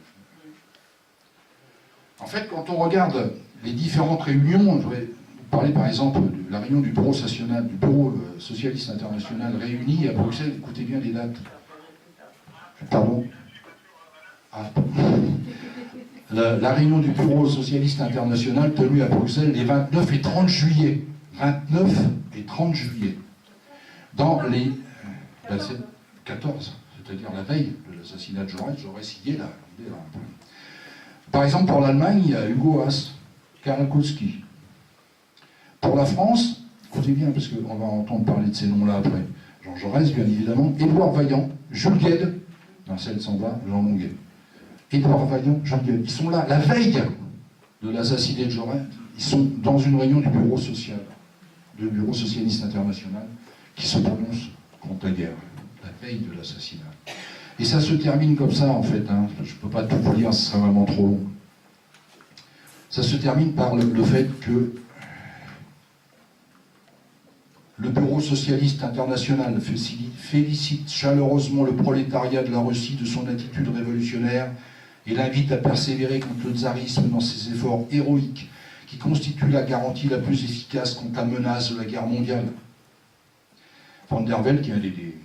En fait, quand on regarde les différentes réunions, je voudrais vous parler par exemple de la réunion du Bureau socialiste international réuni à Bruxelles. Écoutez bien les dates. Pardon. La réunion du Bureau socialiste international tenue à Bruxelles les 29 et 30 juillet. 29 et 30 juillet. Dans les 14, c'est-à-dire la veille de l'assassinat de Jaurès, il est là. Par exemple, pour l'Allemagne, il y a Hugo Haas, Karl Kautsky. Pour la France, écoutez bien, parce qu'on va entendre parler de ces noms-là après. Jean Jaurès, bien évidemment, Édouard Vaillant, Jules Guesde, Marcel s'en va, Jean Longuet. Édouard Vaillant, Jean Guesde, ils sont là, la veille de l'assassinat de Jaurès, ils sont dans une réunion du Bureau social, du Bureau socialiste international, qui se prononce contre la guerre, la veille de l'assassinat. Et ça se termine comme ça, en fait. Je ne peux pas tout vous lire, ce serait vraiment trop long. Ça se termine par le fait que le Bureau socialiste international félicite chaleureusement le prolétariat de la Russie de son attitude révolutionnaire et l'invite à persévérer contre le tsarisme dans ses efforts héroïques qui constituent la garantie la plus efficace contre la menace de la guerre mondiale. Van der Velde, qui est un des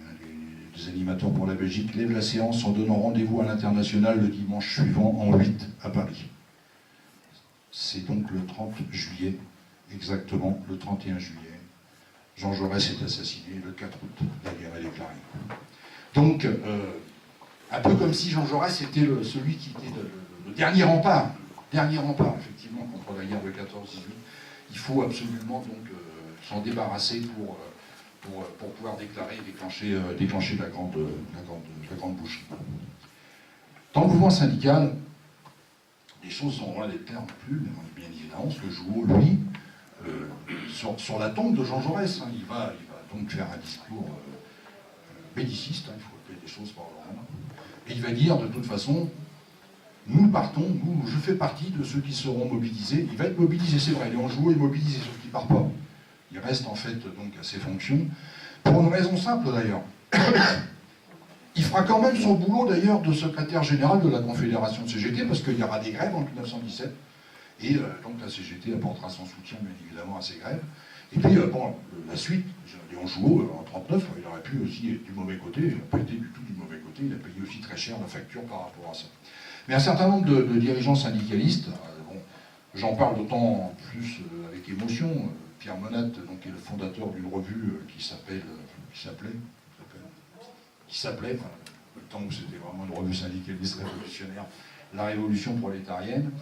animateurs pour la Belgique, lève la séance en donnant rendez-vous à l'international le dimanche suivant en 8 à Paris. C'est donc le 30 juillet, exactement le 31 juillet. Jean Jaurès est assassiné, le 4 août, la guerre est déclarée. Donc, un peu comme si Jean Jaurès était celui qui était le dernier rempart, effectivement, contre la guerre de 14-18. Il faut absolument donc s'en débarrasser pour pouvoir déclarer et déclencher la grande boucherie. Dans le mouvement syndical, les choses sont loin d'être claires non plus, mais bien évidemment, ce que Jouot, lui, sur la tombe de Jean Jaurès, il va donc faire un discours belliciste, il faut appeler des choses par leur nom, et il va dire, de toute façon, nous partons, je fais partie de ceux qui seront mobilisés. Il va être mobilisé, c'est vrai, Léon Jouot est mobilisé, sauf qu'il ne part pas. Il reste en fait donc à ses fonctions, pour une raison simple d'ailleurs. Il fera quand même son boulot d'ailleurs de secrétaire général de la Confédération CGT, parce qu'il y aura des grèves en 1917, et donc la CGT apportera son soutien bien évidemment à ces grèves. Et puis la suite, Léon Jouot, en 1939, il aurait pu aussi être du mauvais côté, il n'a pas été du tout du mauvais côté, il a payé aussi très cher la facture par rapport à ça. Mais un certain nombre de dirigeants syndicalistes, j'en parle d'autant plus avec émotion. Pierre Monat, donc, est le fondateur d'une revue qui s'appelait, le temps où c'était vraiment une revue syndicaliste révolutionnaire, La Révolution prolétarienne.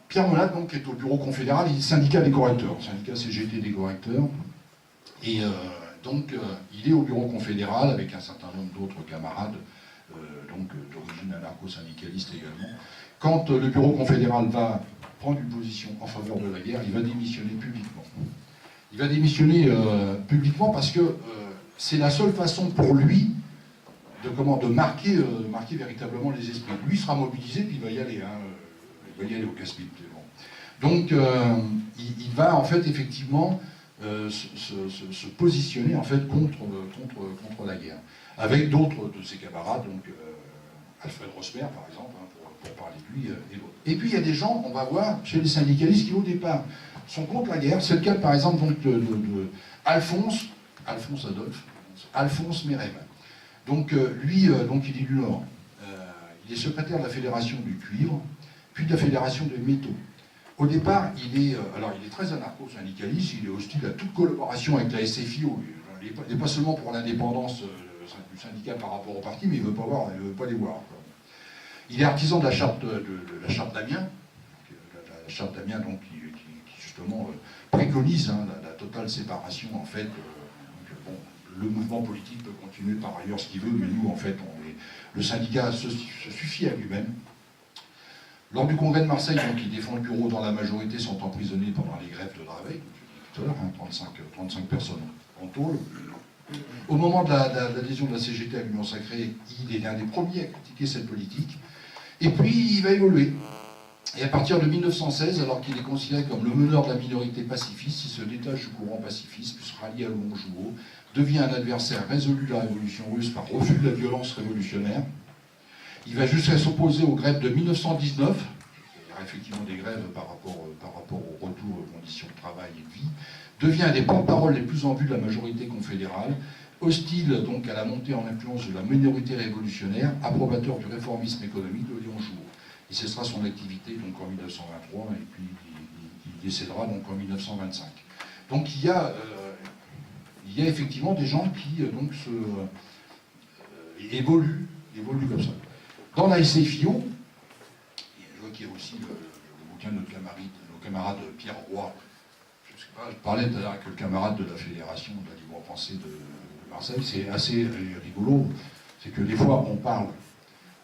Pierre Monat, donc, est au bureau confédéral, il est syndicat des correcteurs, syndicat CGT des correcteurs, et donc il est au bureau confédéral avec un certain nombre d'autres camarades, donc d'origine anarcho-syndicaliste également. Quand le bureau confédéral va prendre une position en faveur de la guerre, il va démissionner publiquement. Il va démissionner publiquement parce que c'est la seule façon pour lui de marquer véritablement les esprits. Lui sera mobilisé, puis il va y aller, il va y aller au casse-pipe. Bon. Donc il va en fait effectivement se positionner en fait contre la guerre, avec d'autres de ses camarades, donc Alfred Rosmer par exemple, pour parler de lui et d'autres. Et puis il y a des gens, on va voir, chez les syndicalistes qui au départ sont contre la guerre. C'est le cas par exemple donc, de Alphonse Mérem. Donc lui, donc, il est du Nord. Il est secrétaire de la Fédération du cuivre, puis de la Fédération des métaux. Au départ, il est très anarcho-syndicaliste, il est hostile à toute collaboration avec la SFIO. Il n'est pas seulement pour l'indépendance du syndicat par rapport au parti, mais il ne veut pas les voir. Quoi. Il est artisan de la charte d'Amiens, la charte d'Amiens donc, qui justement préconise la totale séparation en fait. Bon, le mouvement politique peut continuer par ailleurs ce qu'il veut, mais nous en fait, le syndicat se suffit à lui-même. Lors du congrès de Marseille, donc, qui défend le bureau dans la majorité, sont emprisonnés pendant les grèves de Draveil, tout à l'heure, 35 personnes en tôle. Au moment de l'adhésion de la CGT à l'Union Sacrée, il est l'un des premiers à critiquer cette politique. Et puis, il va évoluer. Et à partir de 1916, alors qu'il est considéré comme le meneur de la minorité pacifiste, il se détache du courant pacifiste, puis se rallie à Longuejouot, devient un adversaire résolu de la révolution russe par refus de la violence révolutionnaire. Il va jusqu'à s'opposer aux grèves de 1919. Il y aura effectivement des grèves par rapport au retour aux conditions de travail et de vie. Devient un des porte-parole les plus en vue de la majorité confédérale, hostile donc à la montée en influence de la minorité révolutionnaire, approbateur du réformisme économique de Léon Jouot. Il cessera son activité donc en 1923 et puis il décédera donc en 1925. Donc il y a effectivement des gens qui donc évoluent comme ça. Dans la SFIO, je vois qu'il y a aussi le bouquin de notre camarade Pierre Roy. Je parlais tout à l'heure avec le camarade de la Fédération de la Libre Pensée de Marseille. C'est assez rigolo. C'est que des fois, on parle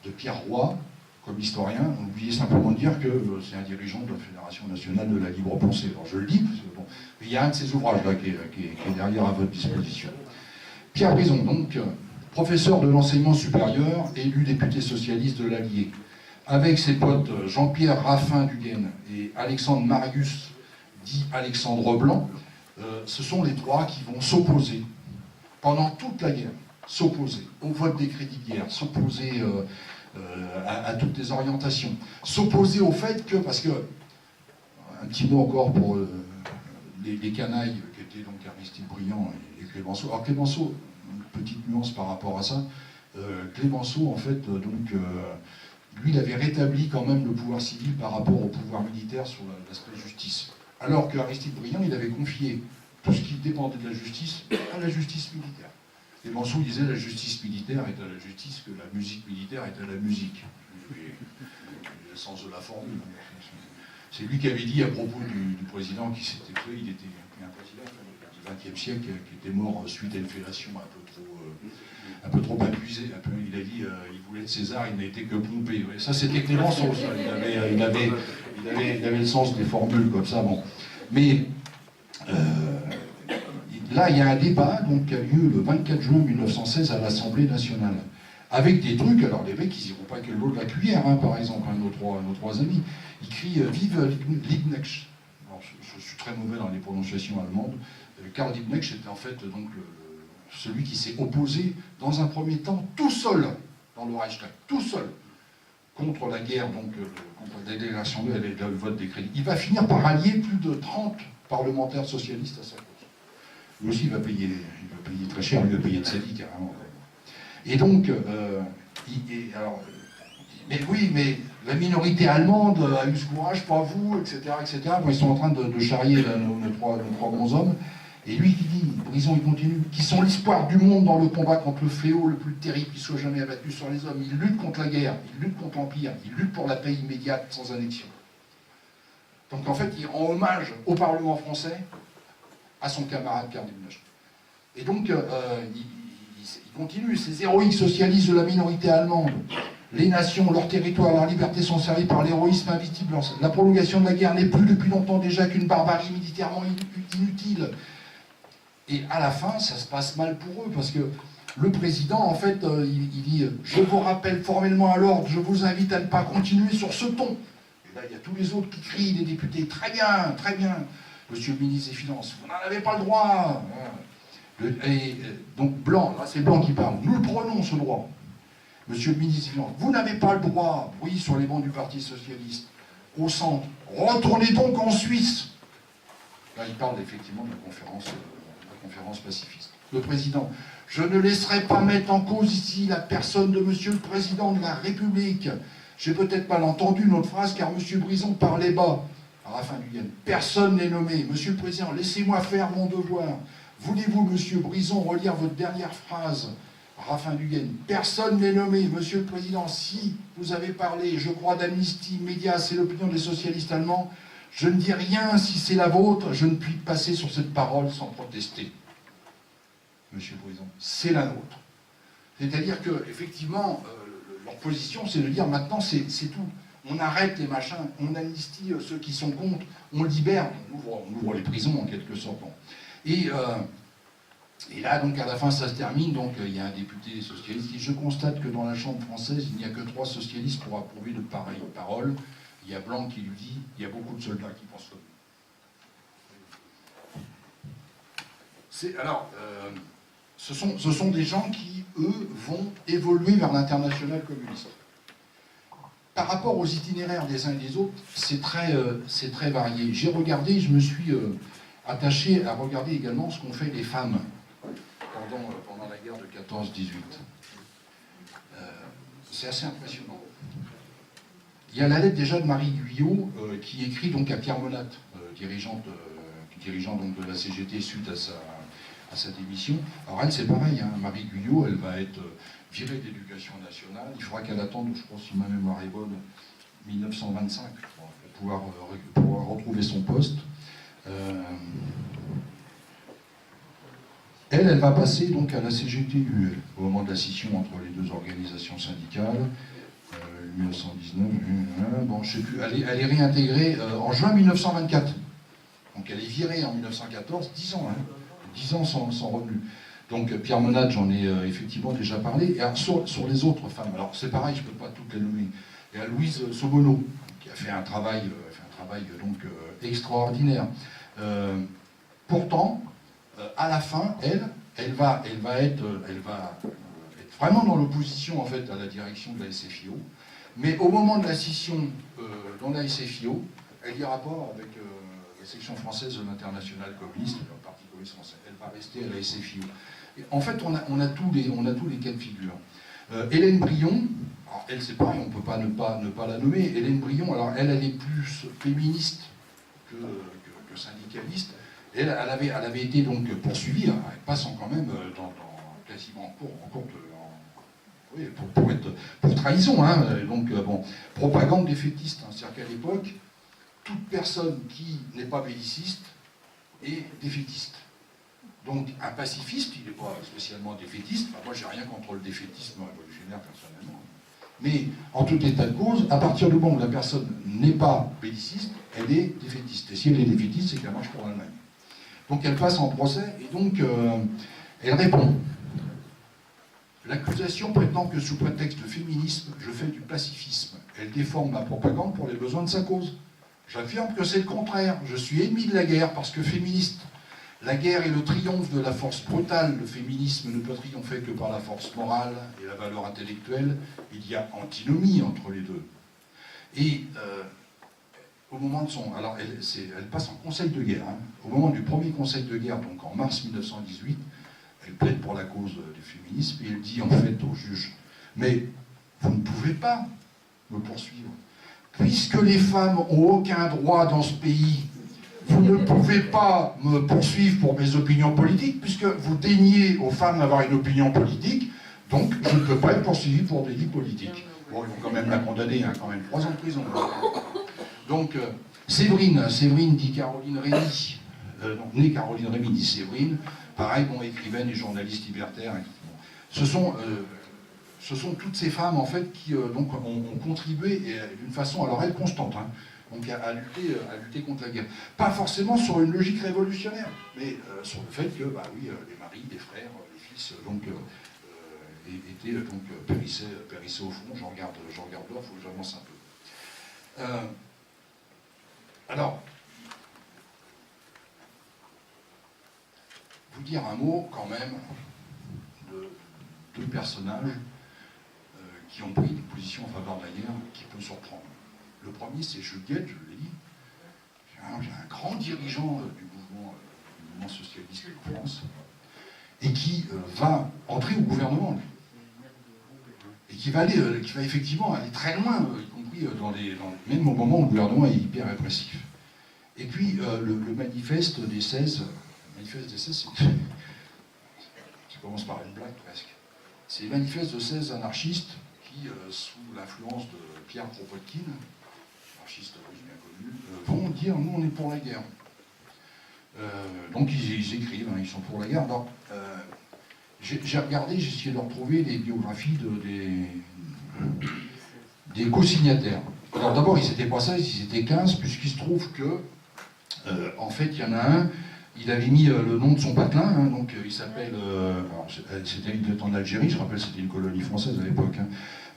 de Pierre Roy comme historien. On oublie simplement de dire que c'est un dirigeant de la Fédération nationale de la Libre Pensée. Alors je le dis, parce que, bon, il y a un de ses ouvrages là, qui est derrière à votre disposition. Pierre Brison, donc, professeur de l'enseignement supérieur, élu député socialiste de l'Allier, avec ses potes Jean-Pierre Raffin-Dugaine et Alexandre Marius, dit Alexandre Blanc, ce sont les trois qui vont s'opposer pendant toute la guerre, s'opposer au vote des crédits de guerre, s'opposer à toutes les orientations, s'opposer au fait que, parce que, un petit mot encore pour les canailles qui étaient donc Aristide Briand et Clémenceau. Alors Clémenceau, une petite nuance par rapport à ça, Clémenceau en fait, lui il avait rétabli quand même le pouvoir civil par rapport au pouvoir militaire sur l'aspect justice. Alors qu'Aristide Briand, il avait confié tout ce qui dépendait de la justice à la justice militaire. Clémenceau disait la justice militaire est à la justice que la musique militaire est à la musique. Le sens de la formule. C'est lui qui avait dit à propos du président qui s'était fait, il était un président du XXe siècle qui était mort suite à une fellation un peu trop abusée. Il a dit il voulait être César, il n'a été que pompé. Ouais, ça c'était Clémenceau, ça. Il avait le sens des formules comme ça. Bon. Mais là, il y a un débat donc, qui a lieu le 24 juin 1916 à l'Assemblée nationale. Avec des trucs, alors les mecs, ils n'iront pas que l'eau de la cuillère, hein, par exemple, nos trois amis. Ils crient « Vive Liebknecht ». Alors, je suis très mauvais dans les prononciations allemandes. Karl Liebknecht était en fait donc, celui qui s'est opposé, dans un premier temps, tout seul, dans le Reichstag, tout seul, contre la guerre, donc contre la délégation et le vote des crédits. Il va finir par allier plus de 30 parlementaires socialistes à sa cause. Lui aussi, il va payer très cher, il va payer de sa vie, carrément. Et donc, mais oui, mais la minorité allemande a eu ce courage, pas vous, etc., etc. Bon, ils sont en train de charrier là, nos trois bons hommes. Et lui qui dit, Brison, il continue, qui sont l'espoir du monde dans le combat contre le fléau le plus terrible qui soit jamais abattu sur les hommes. Ils luttent contre la guerre, ils luttent contre l'Empire, ils luttent pour la paix immédiate sans annexion. Donc en fait, il rend hommage au Parlement français à son camarade Karl Liebknecht. Et donc, il continue, ces héroïques socialistes de la minorité allemande, les nations, leur territoire, leur liberté sont servis par l'héroïsme invisible. La prolongation de la guerre n'est plus depuis longtemps déjà qu'une barbarie militairement inutile. Et à la fin, ça se passe mal pour eux, parce que le président, en fait, il dit « Je vous rappelle formellement à l'ordre, je vous invite à ne pas continuer sur ce ton ». Et là, il y a tous les autres qui crient, les députés « Très bien, très bien, monsieur le ministre des Finances, vous n'en avez pas le droit ». Donc Blanc, là c'est Blanc qui parle, nous le prenons ce droit. Monsieur le ministre des Finances, vous n'avez pas le droit, oui, sur les bancs du Parti Socialiste, au centre. Retournez donc en Suisse. Là, il parle effectivement de la conférence pacifiste. Le président, je ne laisserai pas mettre en cause ici la personne de monsieur le président de la République. J'ai peut-être mal entendu notre phrase, car monsieur Brison parlait bas. Raphaël Huygens, personne n'est nommé. Monsieur le président, laissez-moi faire mon devoir. Voulez-vous, monsieur Brison, relire votre dernière phrase? Raphaël Huygens, personne n'est nommé. Monsieur le président, si vous avez parlé, je crois, d'amnistie, médias, c'est l'opinion des socialistes allemands, je ne dis rien si c'est la vôtre, je ne puis passer sur cette parole sans protester. Monsieur le président, c'est la nôtre. C'est-à-dire que, effectivement, leur position, c'est de dire maintenant, c'est tout. On arrête les machins, on amnistie ceux qui sont contre, on libère, on ouvre les prisons en quelque sorte. Et là, donc, à la fin, ça se termine. Donc, il y a un député socialiste qui dit, je constate que dans la Chambre française, il n'y a que 3 socialistes pour approuver de pareilles paroles. Il y a Blanc qui lui dit, il y a beaucoup de soldats qui pensent comme. Alors, ce sont des gens qui, eux, vont évoluer vers l'international communiste. Par rapport aux itinéraires des uns et des autres, c'est très varié. J'ai regardé, je me suis attaché à regarder également ce qu'ont fait les femmes pendant la guerre de 14-18. C'est assez impressionnant. Il y a la lettre déjà de Marie Guyot qui écrit donc à Pierre Monat, dirigeant donc de la CGT suite à sa démission. Alors elle, c'est pareil, hein, Marie Guyot, elle va être virée d'éducation nationale. Il faudra qu'elle attende, je pense, si ma mémoire est bonne, 1925 pour pouvoir retrouver son poste. Elle va passer donc à la CGT au moment de la scission entre les deux organisations syndicales. 1919, bon, je sais plus, elle est réintégrée en juin 1924. Donc elle est virée en 1914, 10 ans, hein, 10 ans sans revenu. Donc Pierre Monat, j'en ai effectivement déjà parlé. Et alors, sur les autres femmes, alors c'est pareil, je ne peux pas toutes les nommer. Il y a Louise Sobono, qui a fait un travail donc, extraordinaire. Pourtant, à la fin, elle va être vraiment dans l'opposition en fait à la direction de la SFIO. Mais au moment de la scission dans la SFIO, elle n'ira pas avec la section française de l'Internationale communiste, le Parti communiste français. Elle va rester à la SFIO. Et en fait, on a tous les cas de figure. Hélène Brion, alors elle c'est pareil, on ne peut pas ne pas la nommer. Hélène Brion, alors elle est plus féministe que syndicaliste. Elle avait été donc poursuivie, hein, elle passe quand même quasiment en cours pour trahison, hein, donc bon, propagande défaitiste, hein, c'est-à-dire qu'à l'époque, toute personne qui n'est pas belliciste est défaitiste. Donc un pacifiste, il n'est pas spécialement défaitiste, enfin, moi j'ai rien contre le défaitisme révolutionnaire personnellement, mais en tout état de cause, à partir du moment où la personne n'est pas belliciste, elle est défaitiste. Et si elle est défaitiste, c'est qu'elle marche pour l'Allemagne. Donc elle passe en procès, et donc elle répond. L'accusation prétend que sous prétexte de féminisme, je fais du pacifisme. Elle déforme ma propagande pour les besoins de sa cause. J'affirme que c'est le contraire. Je suis ennemi de la guerre parce que féministe. La guerre est le triomphe de la force brutale. Le féminisme ne peut triompher que par la force morale et la valeur intellectuelle. Il y a antinomie entre les deux. Et au moment de son... Alors, elle passe en conseil de guerre. Hein. Au moment du premier conseil de guerre, donc en mars 1918, elle plaide pour la cause du féminisme et elle dit en fait au juge, mais vous ne pouvez pas me poursuivre. Puisque les femmes n'ont aucun droit dans ce pays, vous ne pouvez pas me poursuivre pour mes opinions politiques, puisque vous daignez aux femmes d'avoir une opinion politique, donc je ne peux pas être poursuivi pour délit politique. Bon, ils vont quand même la condamner, hein, quand même 3 ans de prison. Donc, Séverine dit Caroline Rémy, née Caroline Rémy dit Séverine, pareil, bon, écrivaine et journaliste libertaire. Ce sont toutes ces femmes, en fait, qui donc, ont contribué d'une façon, alors elle, constante, hein, donc à lutter contre la guerre. Pas forcément sur une logique révolutionnaire, mais sur le fait que, bah oui, les maris, les frères, les fils, donc, périssaient au front. J'en regarde là, il faut que j'avance un peu. Alors, vous dire un mot quand même de 2 personnages qui ont pris une position en faveur de la guerre qui peut surprendre. Le premier, c'est Jules Guesde, je l'ai dit, un grand dirigeant du mouvement socialiste en France, et qui va entrer au gouvernement, lui. Et qui va effectivement aller très loin, y compris même au moment où le gouvernement est hyper répressif. Et puis le manifeste des 16, ça commence par une blague presque. C'est le manifeste de 16 anarchistes qui, sous l'influence de Pierre Kropotkin, anarchiste russe bien connu, vont dire nous on est pour la guerre. Donc ils écrivent, ils sont pour la guerre. Donc, j'ai regardé, j'ai essayé de retrouver les biographies des co-signataires. Alors d'abord, ils n'étaient pas 16, ils étaient 15, puisqu'il se trouve que, en fait, il y en a un, il avait mis le nom de son patelin, donc il s'appelle, c'était une en Algérie, je rappelle, c'était une colonie française à l'époque,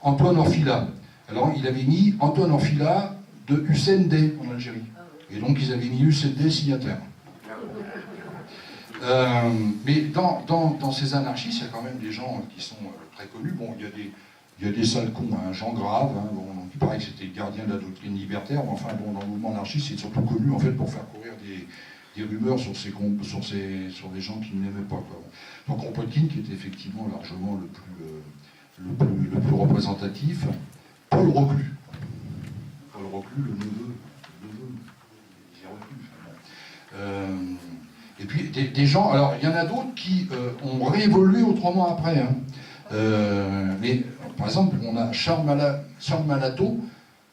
Antoine Orfila. Alors il avait mis Antoine Orfila de Hussein Dey en Algérie. Et donc ils avaient mis Hussein Dey signataire. Mais dans ces anarchistes, il y a quand même des gens qui sont très connus. Bon, il y a des sales cons, Jean Grave, bon, il paraît que c'était le gardien de la doctrine libertaire, mais enfin, bon, dans le mouvement anarchiste, c'est surtout connu en fait pour faire courir des rumeurs sur des gens qui ne l'aimaient pas, quoi. Donc Kropotkin, qui était effectivement largement le plus représentatif, Paul Reclus, le neveu, il est Reclus. Et puis des gens, alors il y en a d'autres qui ont réévolué autrement après. Mais par exemple, on a Charles Malato,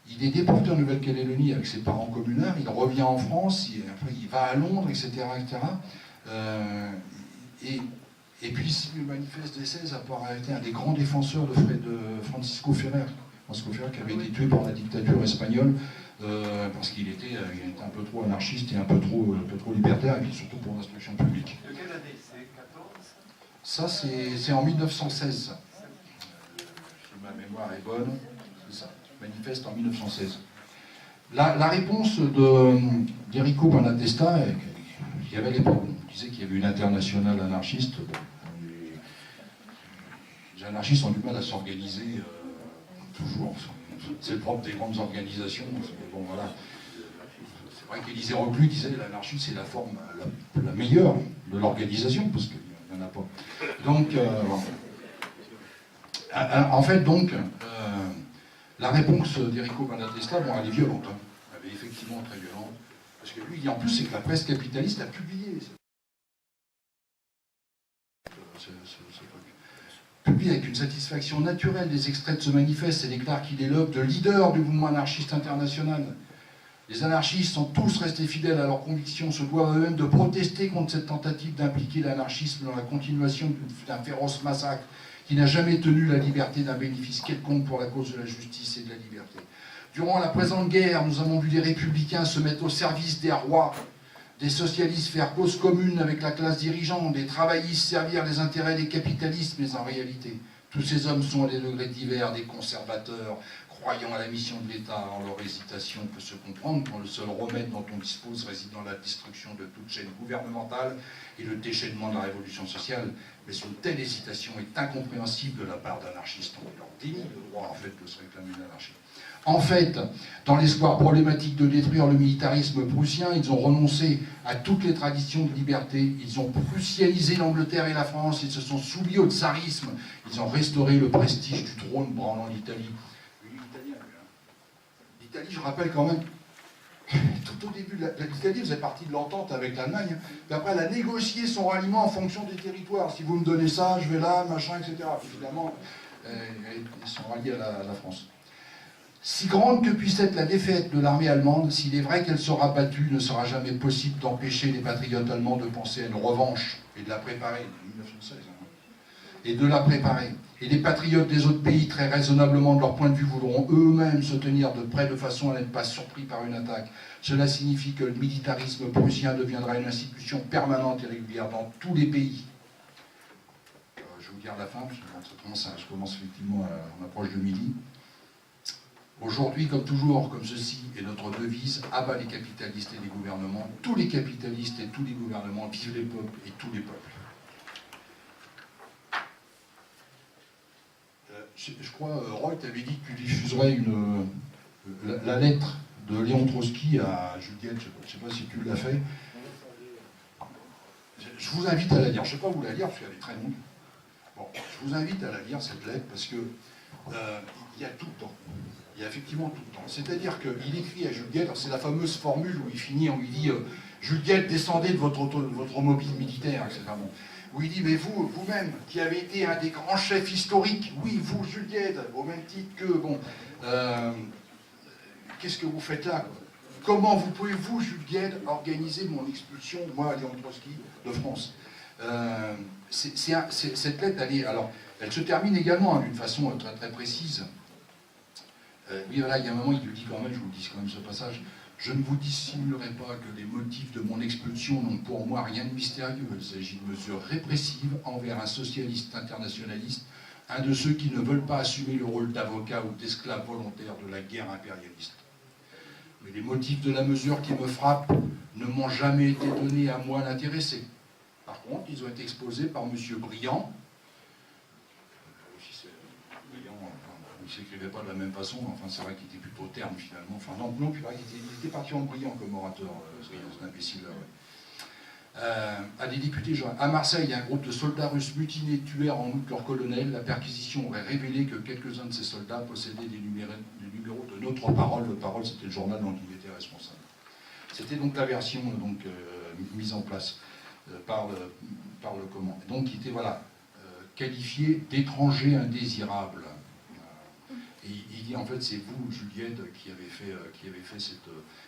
il est déporté en Nouvelle-Calédonie avec ses parents communards, il revient en France, après il va à Londres, etc. Et puis le manifeste des 16 a été un des grands défenseurs de Francisco Ferrer. Francisco Ferrer qui avait été tué par la dictature espagnole parce qu'il était un peu trop anarchiste et un peu trop libertaire, et puis surtout pour l'instruction publique. De quelle année? C'est 14? Ça, c'est en 1916. Si ma mémoire est bonne, c'est ça. Manifeste en 1916. La réponse d'Enrico Bonatesta, il y avait l'époque, on disait qu'il y avait une internationale anarchiste. Les anarchistes ont du mal à s'organiser toujours. C'est le propre des grandes organisations. Bon, voilà. C'est vrai qu'Élisée Reclus disait que l'anarchie, c'est la forme la meilleure de l'organisation, parce qu'il n'y en a pas. Donc, en fait, la réponse d'Enrico Bonatesta, bon, elle est violente. Elle est effectivement très violente. Parce que lui, en plus, c'est que la presse capitaliste a publié publie avec une satisfaction naturelle des extraits de ce manifeste et déclare qu'il est l'œuvre de leader du mouvement anarchiste international. Les anarchistes sont tous restés fidèles à leurs convictions, se doivent eux-mêmes de protester contre cette tentative d'impliquer l'anarchisme dans la continuation d'un féroce massacre qui n'a jamais tenu la liberté d'un bénéfice quelconque pour la cause de la justice et de la liberté. Durant la présente guerre, nous avons vu des républicains se mettre au service des rois, des socialistes faire cause commune avec la classe dirigeante, des travaillistes servir les intérêts des capitalistes, mais en réalité, tous ces hommes sont à des degrés divers, des conservateurs, croyant à la mission de l'État. En leur hésitation peut se comprendre quand le seul remède dont on dispose réside dans la destruction de toute chaîne gouvernementale et le déchaînement de la révolution sociale. Mais une telle hésitation est incompréhensible de la part d'anarchistes. On leur dénie le droit, en fait, de se réclamer de l'anarchie. En fait, dans l'espoir problématique de détruire le militarisme prussien, ils ont renoncé à toutes les traditions de liberté, ils ont prussianisé l'Angleterre et la France, ils se sont soumis au tsarisme, ils ont restauré le prestige du trône branlant l'Italie. L'Italie, je rappelle quand même, tout au début, l'Italie faisait partie de l'entente avec l'Allemagne, puis après elle a négocié son ralliement en fonction des territoires. Si vous me donnez ça, je vais là, machin, etc. Puis finalement, ils sont ralliés à la France. Si grande que puisse être la défaite de l'armée allemande, s'il est vrai qu'elle sera battue, ne sera jamais possible d'empêcher les patriotes allemands de penser à une revanche et de la préparer, en 1916, et de la préparer. Et les patriotes des autres pays, très raisonnablement de leur point de vue, voudront eux-mêmes se tenir de près de façon à n'être pas surpris par une attaque. Cela signifie que le militarisme prussien deviendra une institution permanente et régulière dans tous les pays. Je vais vous dire la fin, parce que je commence effectivement, on approche de midi. Aujourd'hui, comme toujours, comme ceci est notre devise, abat les capitalistes et les gouvernements. Tous les capitalistes et tous les gouvernements, vivent les peuples et tous les peuples. Je crois, Reut avait dit que tu diffuserais la lettre de Léon Trotsky à Juliette, je ne sais pas si tu l'as fait. Je vous invite à la lire. Je ne vais pas vous la lire parce qu'elle est très longue. Bon, je vous invite à la lire, cette lettre, parce que il y a tout le temps. Il y a effectivement tout le temps. C'est-à-dire qu'il écrit à Juliette, c'est la fameuse formule où il finit, on lui dit Juliette, descendez de votre automobile militaire, etc. Bon. Où il dit, mais vous-même, qui avez été un des grands chefs historiques, oui, vous, Juliette, au même titre que, bon, qu'est-ce que vous faites là, quoi? Comment vous pouvez-vous, Juliette, organiser mon expulsion, moi, Léon Trotsky, de France? Cette lettre, elle se termine également d'une façon très, très précise. Oui, voilà, il y a un moment, il lui dit quand même, je vous le dis quand même ce passage, je ne vous dissimulerai pas que les motifs de mon expulsion n'ont pour moi rien de mystérieux. Il s'agit de mesures répressives envers un socialiste internationaliste, un de ceux qui ne veulent pas assumer le rôle d'avocat ou d'esclave volontaire de la guerre impérialiste. Mais les motifs de la mesure qui me frappent ne m'ont jamais été donnés à moi l'intéressé. Par contre, ils ont été exposés par M. Briand. Il ne s'écrivait pas de la même façon, enfin c'est vrai qu'il était plutôt terne finalement. Enfin non, puis il était particulièrement brillant comme orateur, cet imbécile-là. Ouais. À des députés, genre, à Marseille, il y a un groupe de soldats russes mutinés tuèrent en août leur colonel. La perquisition aurait révélé que quelques-uns de ces soldats possédaient des numéros de Notre Parole. Le Parole, c'était le journal dont il était responsable. C'était donc la version mise en place par le commandant. Donc il était qualifié d'étranger indésirable. Et il dit en fait c'est vous, Juliette, qui avez fait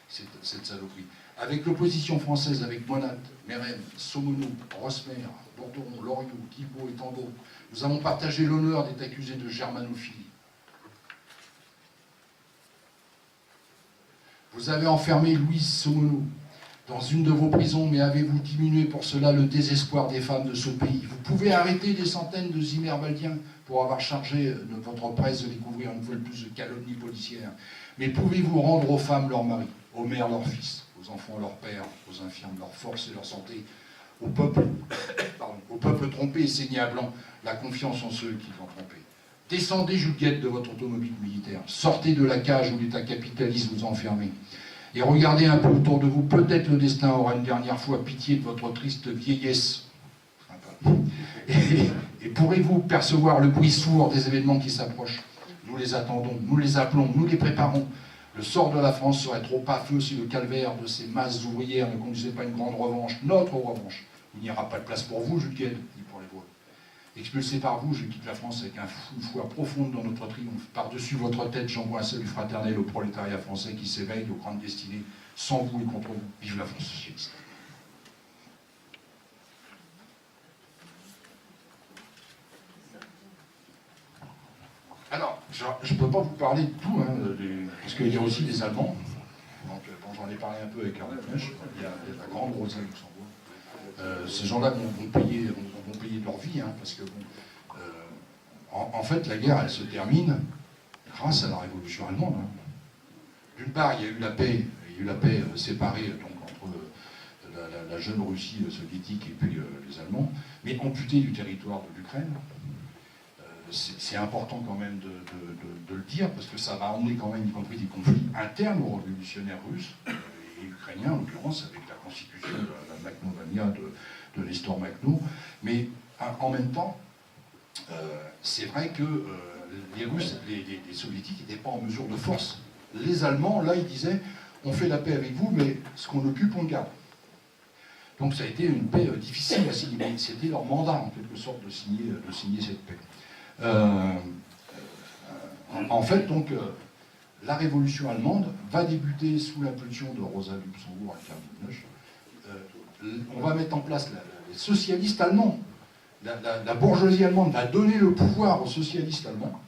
cette saloperie. Avec l'opposition française, avec Monat, Mérem, Somono, Rosmer, Bourderon, Loriot, Guilbault et tant d'autres, nous avons partagé l'honneur d'être accusés de germanophilie. Vous avez enfermé Louise Somono dans une de vos prisons, mais avez-vous diminué pour cela le désespoir des femmes de ce pays? Vous pouvez arrêter des centaines de zimmerwaldiens pour avoir chargé votre presse de découvrir une fois de plus de calomnies policières. Mais pouvez-vous rendre aux femmes leur mari, aux mères leur fils, aux enfants leur père, aux infirmes leur force et leur santé, au peuple trompé et saigné à blanc, la confiance en ceux qui l'ont trompé? Descendez, Juliette, de votre automobile militaire. Sortez de la cage où l'État capitaliste vous a enfermé. Et regardez un peu autour de vous, peut-être le destin aura une dernière fois pitié de votre triste vieillesse. Et pourrez-vous percevoir le bruit sourd des événements qui s'approchent? Nous les attendons, nous les appelons, nous les préparons. Le sort de la France serait trop affreux si le calvaire de ces masses ouvrières ne conduisait pas une grande revanche, notre revanche. Il n'y aura pas de place pour vous, Juliette, ni pour les vôtres. Expulsé par vous, je quitte la France avec une foi profonde dans notre triomphe. Par-dessus votre tête, j'envoie un salut fraternel au prolétariat français qui s'éveille aux grandes destinées, sans vous et contre vous. Vive la France socialiste. Alors, je ne peux pas vous parler de tout, parce qu'il y a aussi des Allemands. Donc, j'en ai parlé un peu avec Arnaud Flech. Il y a la grande Rosa Luxembourg. Ces gens-là vont payer de leur vie, parce que, en fait, la guerre, elle se termine grâce à la révolution allemande. D'une part, il y a eu la paix, séparée donc, entre la jeune Russie soviétique et puis les Allemands, mais amputée du territoire de l'Ukraine. C'est important quand même de le dire, parce que ça va emmener quand même, y compris des conflits internes aux révolutionnaires russes et ukrainiens, en l'occurrence, avec la constitution de la Makhnovania de Nestor Makhno. Mais en même temps, c'est vrai que les Russes, les Soviétiques n'étaient pas en mesure de force. Les Allemands, là, ils disaient, on fait la paix avec vous, mais ce qu'on occupe, on le garde. Donc ça a été une paix difficile à signer. C'était leur mandat, en quelque sorte, de signer cette paix. En fait, donc, la révolution allemande va débuter sous l'impulsion de Rosa Luxembourg et Karl Liebknecht. On va mettre en place les socialistes allemands. La bourgeoisie allemande va donner le pouvoir aux socialistes allemands.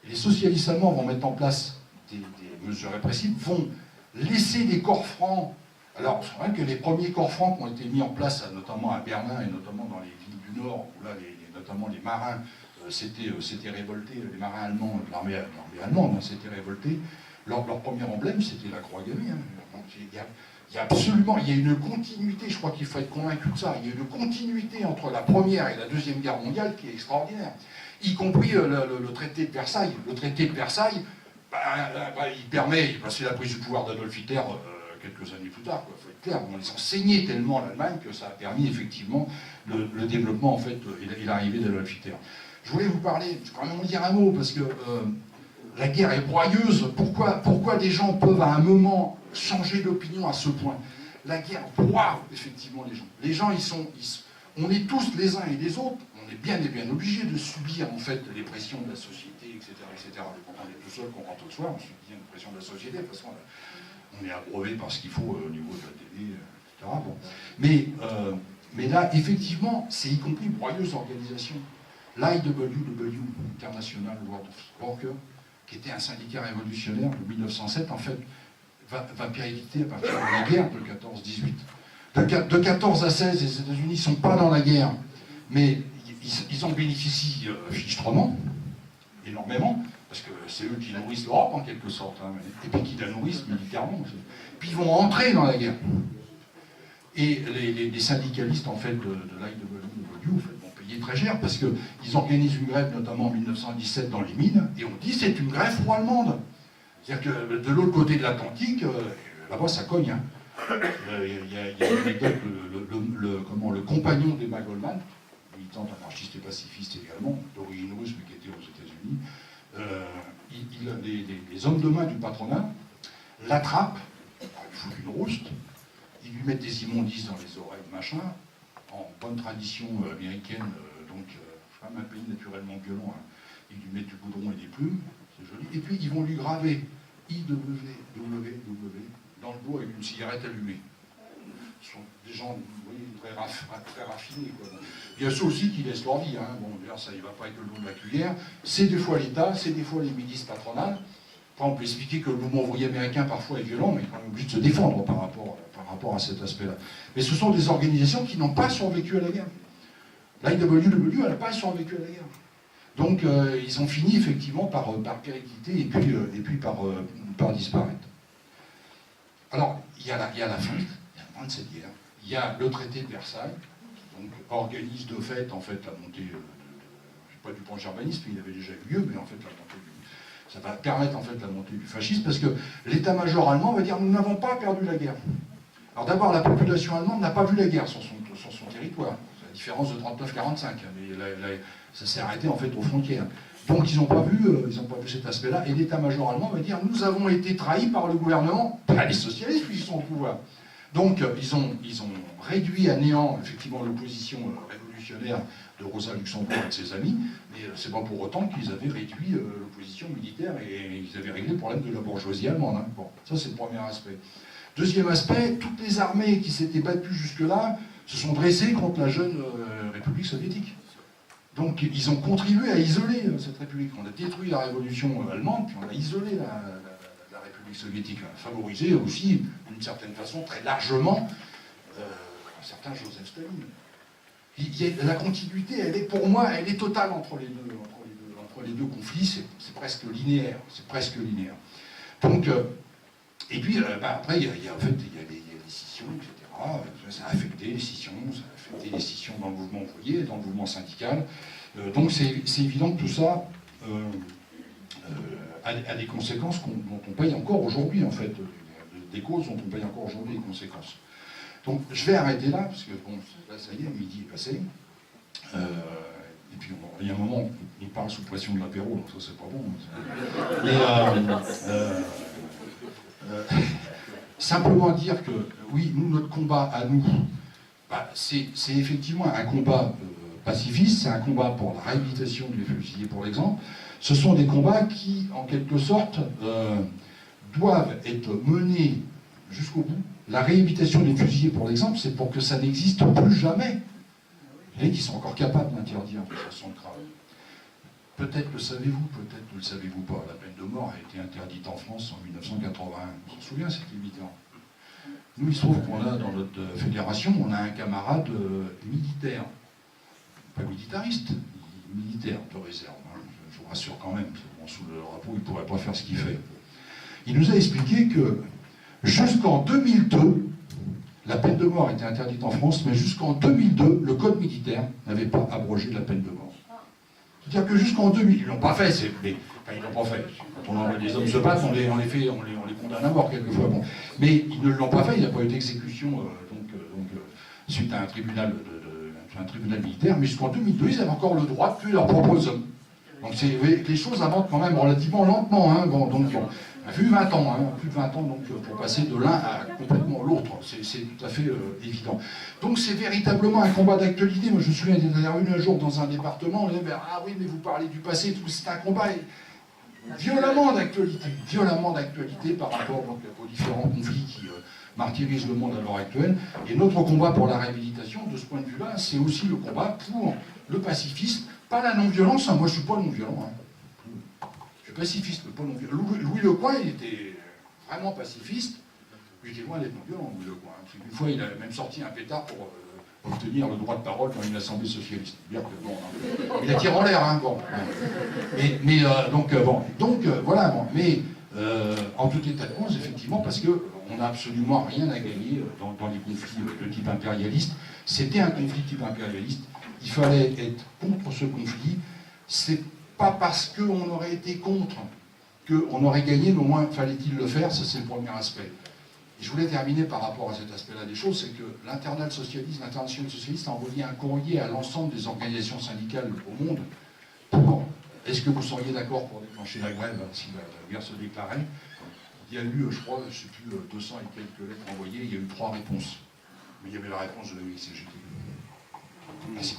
Et les socialistes allemands vont mettre en place des mesures répressives, vont laisser des corps francs. Alors, c'est vrai que les premiers corps francs qui ont été mis en place, notamment à Berlin et notamment dans les villes du Nord, où là, notamment les marins s'étaient révoltés, les marins allemands, l'armée allemande s'était révoltée. Leur premier emblème, c'était la croix gammée. Donc, il y a une continuité, je crois qu'il faut être convaincu de ça, il y a une continuité entre la Première et la Deuxième Guerre mondiale qui est extraordinaire, y compris le traité de Versailles. Le traité de Versailles, il permet, c'est la prise du pouvoir d'Adolf Hitler quelques années plus tard, il faut être clair, on les enseignait tellement l'Allemagne que ça a permis effectivement le développement en fait et l'arrivée d'Adolf Hitler. Je voulais vous parler, je vais quand même en dire un mot, parce que la guerre est broyeuse. Pourquoi des gens peuvent à un moment changer d'opinion à ce point? La guerre broie effectivement les gens. Les gens, on est tous les uns et les autres, on est bien et bien obligés de subir en fait les pressions de la société, etc. etc. Et quand on est tout seul, qu'on rentre le soir, on subit une pression de la société, parce qu'on est abreuvé par ce qu'il faut au niveau de la télé, etc. Bon. Mais là, effectivement, c'est y compris broyeuse organisation. L'IWW, International World of Workers, qui était un syndicat révolutionnaire de 1907, en fait, va péricliter à partir de la guerre de 14-18. De 14 à 16, les États-Unis ne sont pas dans la guerre, mais ils en bénéficient fichtrement, énormément, parce que c'est eux qui nourrissent l'Europe en quelque sorte, hein, et puis qui la nourrissent militairement. Puis ils vont entrer dans la guerre. Et les syndicalistes en fait, de l'IWW en fait, vont payer très cher, parce qu'ils organisent une grève, notamment en 1917 dans les mines, et on dit c'est une grève pro-allemande. C'est-à-dire que de l'autre côté de l'Atlantique, là-bas ça cogne. Hein. Il y a une anecdote, le compagnon d'Emma Goldman, militante anarchiste et pacifiste également, d'origine russe mais qui était aux États-Unis, les hommes de main du patronat l'attrapent, ils foutent une rouste, ils lui mettent des immondices dans les oreilles, machin, en bonne tradition américaine, donc quand même un pays naturellement violent, hein. Ils lui mettent du goudron et des plumes, c'est joli, et puis ils vont lui graver IWW dans le dos avec une cigarette allumée. Ce sont des gens, vous voyez, très raffinés, quoi. Il y a ceux aussi qui laissent leur vie, hein. Bon, ça ne va pas avec le dos de la cuillère, c'est des fois l'État, c'est des fois les milices patronales. Enfin, on peut expliquer que le mouvement ouvrier américain parfois est violent, mais il est quand même obligé de se défendre par rapport à cet aspect-là. Mais ce sont des organisations qui n'ont pas survécu à la guerre. L'IWW, elle n'a pas survécu à la guerre. Donc ils ont fini effectivement par péricliter et puis par disparaître. Alors, il y a la fin de cette guerre. Il y a le traité de Versailles, qui donc organise de fait, en fait, la montée, pas du pan-germanisme, il avait déjà eu lieu, mais en fait, la montée ça va permettre en fait la montée du fascisme, parce que l'état-major allemand va dire nous n'avons pas perdu la guerre. Alors d'abord, la population allemande n'a pas vu la guerre sur son territoire. C'est la différence de 39-45. Mais ça s'est arrêté en fait aux frontières. Donc ils n'ont pas vu cet aspect-là. Et l'état-major allemand va dire nous avons été trahis par le gouvernement, les socialistes qui sont au pouvoir. Donc ils ont réduit à néant effectivement l'opposition révolutionnaire de Rosa Luxembourg et de ses amis, mais c'est pas pour autant qu'ils avaient réduit l'opposition militaire et ils avaient réglé le problème de la bourgeoisie allemande. Hein. Bon, ça c'est le premier aspect. Deuxième aspect, toutes les armées qui s'étaient battues jusque-là se sont dressées contre la jeune République soviétique. Donc ils ont contribué à isoler cette République. On a détruit la révolution allemande, puis on a isolé la République soviétique, a favorisé aussi, d'une certaine façon, très largement, un certain Joseph Staline. La continuité, pour moi, elle est totale entre les deux conflits, c'est presque linéaire, Donc, et puis, après, il y a des scissions, etc. Ça a affecté les scissions, dans le mouvement ouvrier, dans le mouvement syndical. Donc, c'est évident que tout ça a des conséquences dont on paye encore aujourd'hui, en fait, des causes dont on paye encore aujourd'hui les conséquences. Donc, je vais arrêter là, parce que, bon, là, ça y est, midi est passé. Et puis, il y a un moment, on parle sous pression de l'apéro, donc ça, c'est pas bon. Mais, simplement dire que, oui, nous, notre combat à nous, c'est effectivement un combat pacifiste, c'est un combat pour la réhabilitation des fusillés, pour l'exemple. Ce sont des combats qui, en quelque sorte, doivent être menés jusqu'au bout. La réhabilitation des fusillés, pour l'exemple, c'est pour que ça n'existe plus jamais. Et qui sont encore capables d'interdire de façon grave. Peut-être le savez-vous, peut-être ne le savez-vous pas. La peine de mort a été interdite en France en 1981. On se souvient, c'était 8 ans. Nous, il se trouve qu'on a dans notre fédération, on a un camarade militaire. Pas militariste, militaire de réserve. Hein. Je vous rassure quand même, bon, sous le drapeau, il ne pourrait pas faire ce qu'il fait. Il nous a expliqué que jusqu'en 2002, la peine de mort était interdite en France, mais jusqu'en 2002, le code militaire n'avait pas abrogé la peine de mort. C'est-à-dire que jusqu'en 2000, ils l'ont pas fait, mais enfin, ils l'ont pas fait. Quand on envoie des hommes se battre, on les condamne à mort quelquefois. Bon. Mais ils ne l'ont pas fait, il n'y a pas eu d'exécution suite à un tribunal, un tribunal militaire, mais jusqu'en 2002, ils avaient encore le droit de tuer leurs propres hommes. Donc vous voyez, les choses avancent quand même relativement lentement. Hein, bon, donc on a vu 20 ans, hein, plus de 20 ans donc, pour passer de l'un à complètement l'autre. C'est tout à fait évident. Donc c'est véritablement un combat d'actualité. Moi je me souviens d'être intervenu un jour dans un département, on disait, ah oui, mais vous parlez du passé, c'est un combat violemment d'actualité par rapport donc, aux différents conflits qui martyrisent le monde à l'heure actuelle. Et notre combat pour la réhabilitation, de ce point de vue-là, c'est aussi le combat pour le pacifisme, pas la non-violence. Hein. Moi je ne suis pas non-violent. Hein. Je suis pacifiste, mais pas non-violent. Louis Lecoing, il était vraiment pacifiste. Il était loin d'être non-violent, Louis Lecoing. Hein. Une fois, il a même sorti un pétard pour obtenir le droit de parole dans une assemblée socialiste. Bien que, bon, hein, il a tiré en l'air, hein, bon. Donc, voilà, bon. Mais en tout état de cause, effectivement, parce qu'on n'a absolument rien à gagner dans les conflits de type impérialiste. C'était un conflit de type impérialiste. Il fallait être contre ce conflit. C'est pas parce qu'on aurait été contre qu'on aurait gagné, mais au moins fallait-il le faire. Ça, c'est le premier aspect. Et je voulais terminer par rapport à cet aspect-là des choses, c'est que l'International socialiste a envoyé un courrier à l'ensemble des organisations syndicales au monde pour est-ce que vous seriez d'accord pour déclencher la grève si la guerre se déclarait. Il y a eu, je crois, je ne sais plus, 200 et quelques lettres envoyées, il y a eu 3 réponses. Mais il y avait la réponse de la CGT. Merci.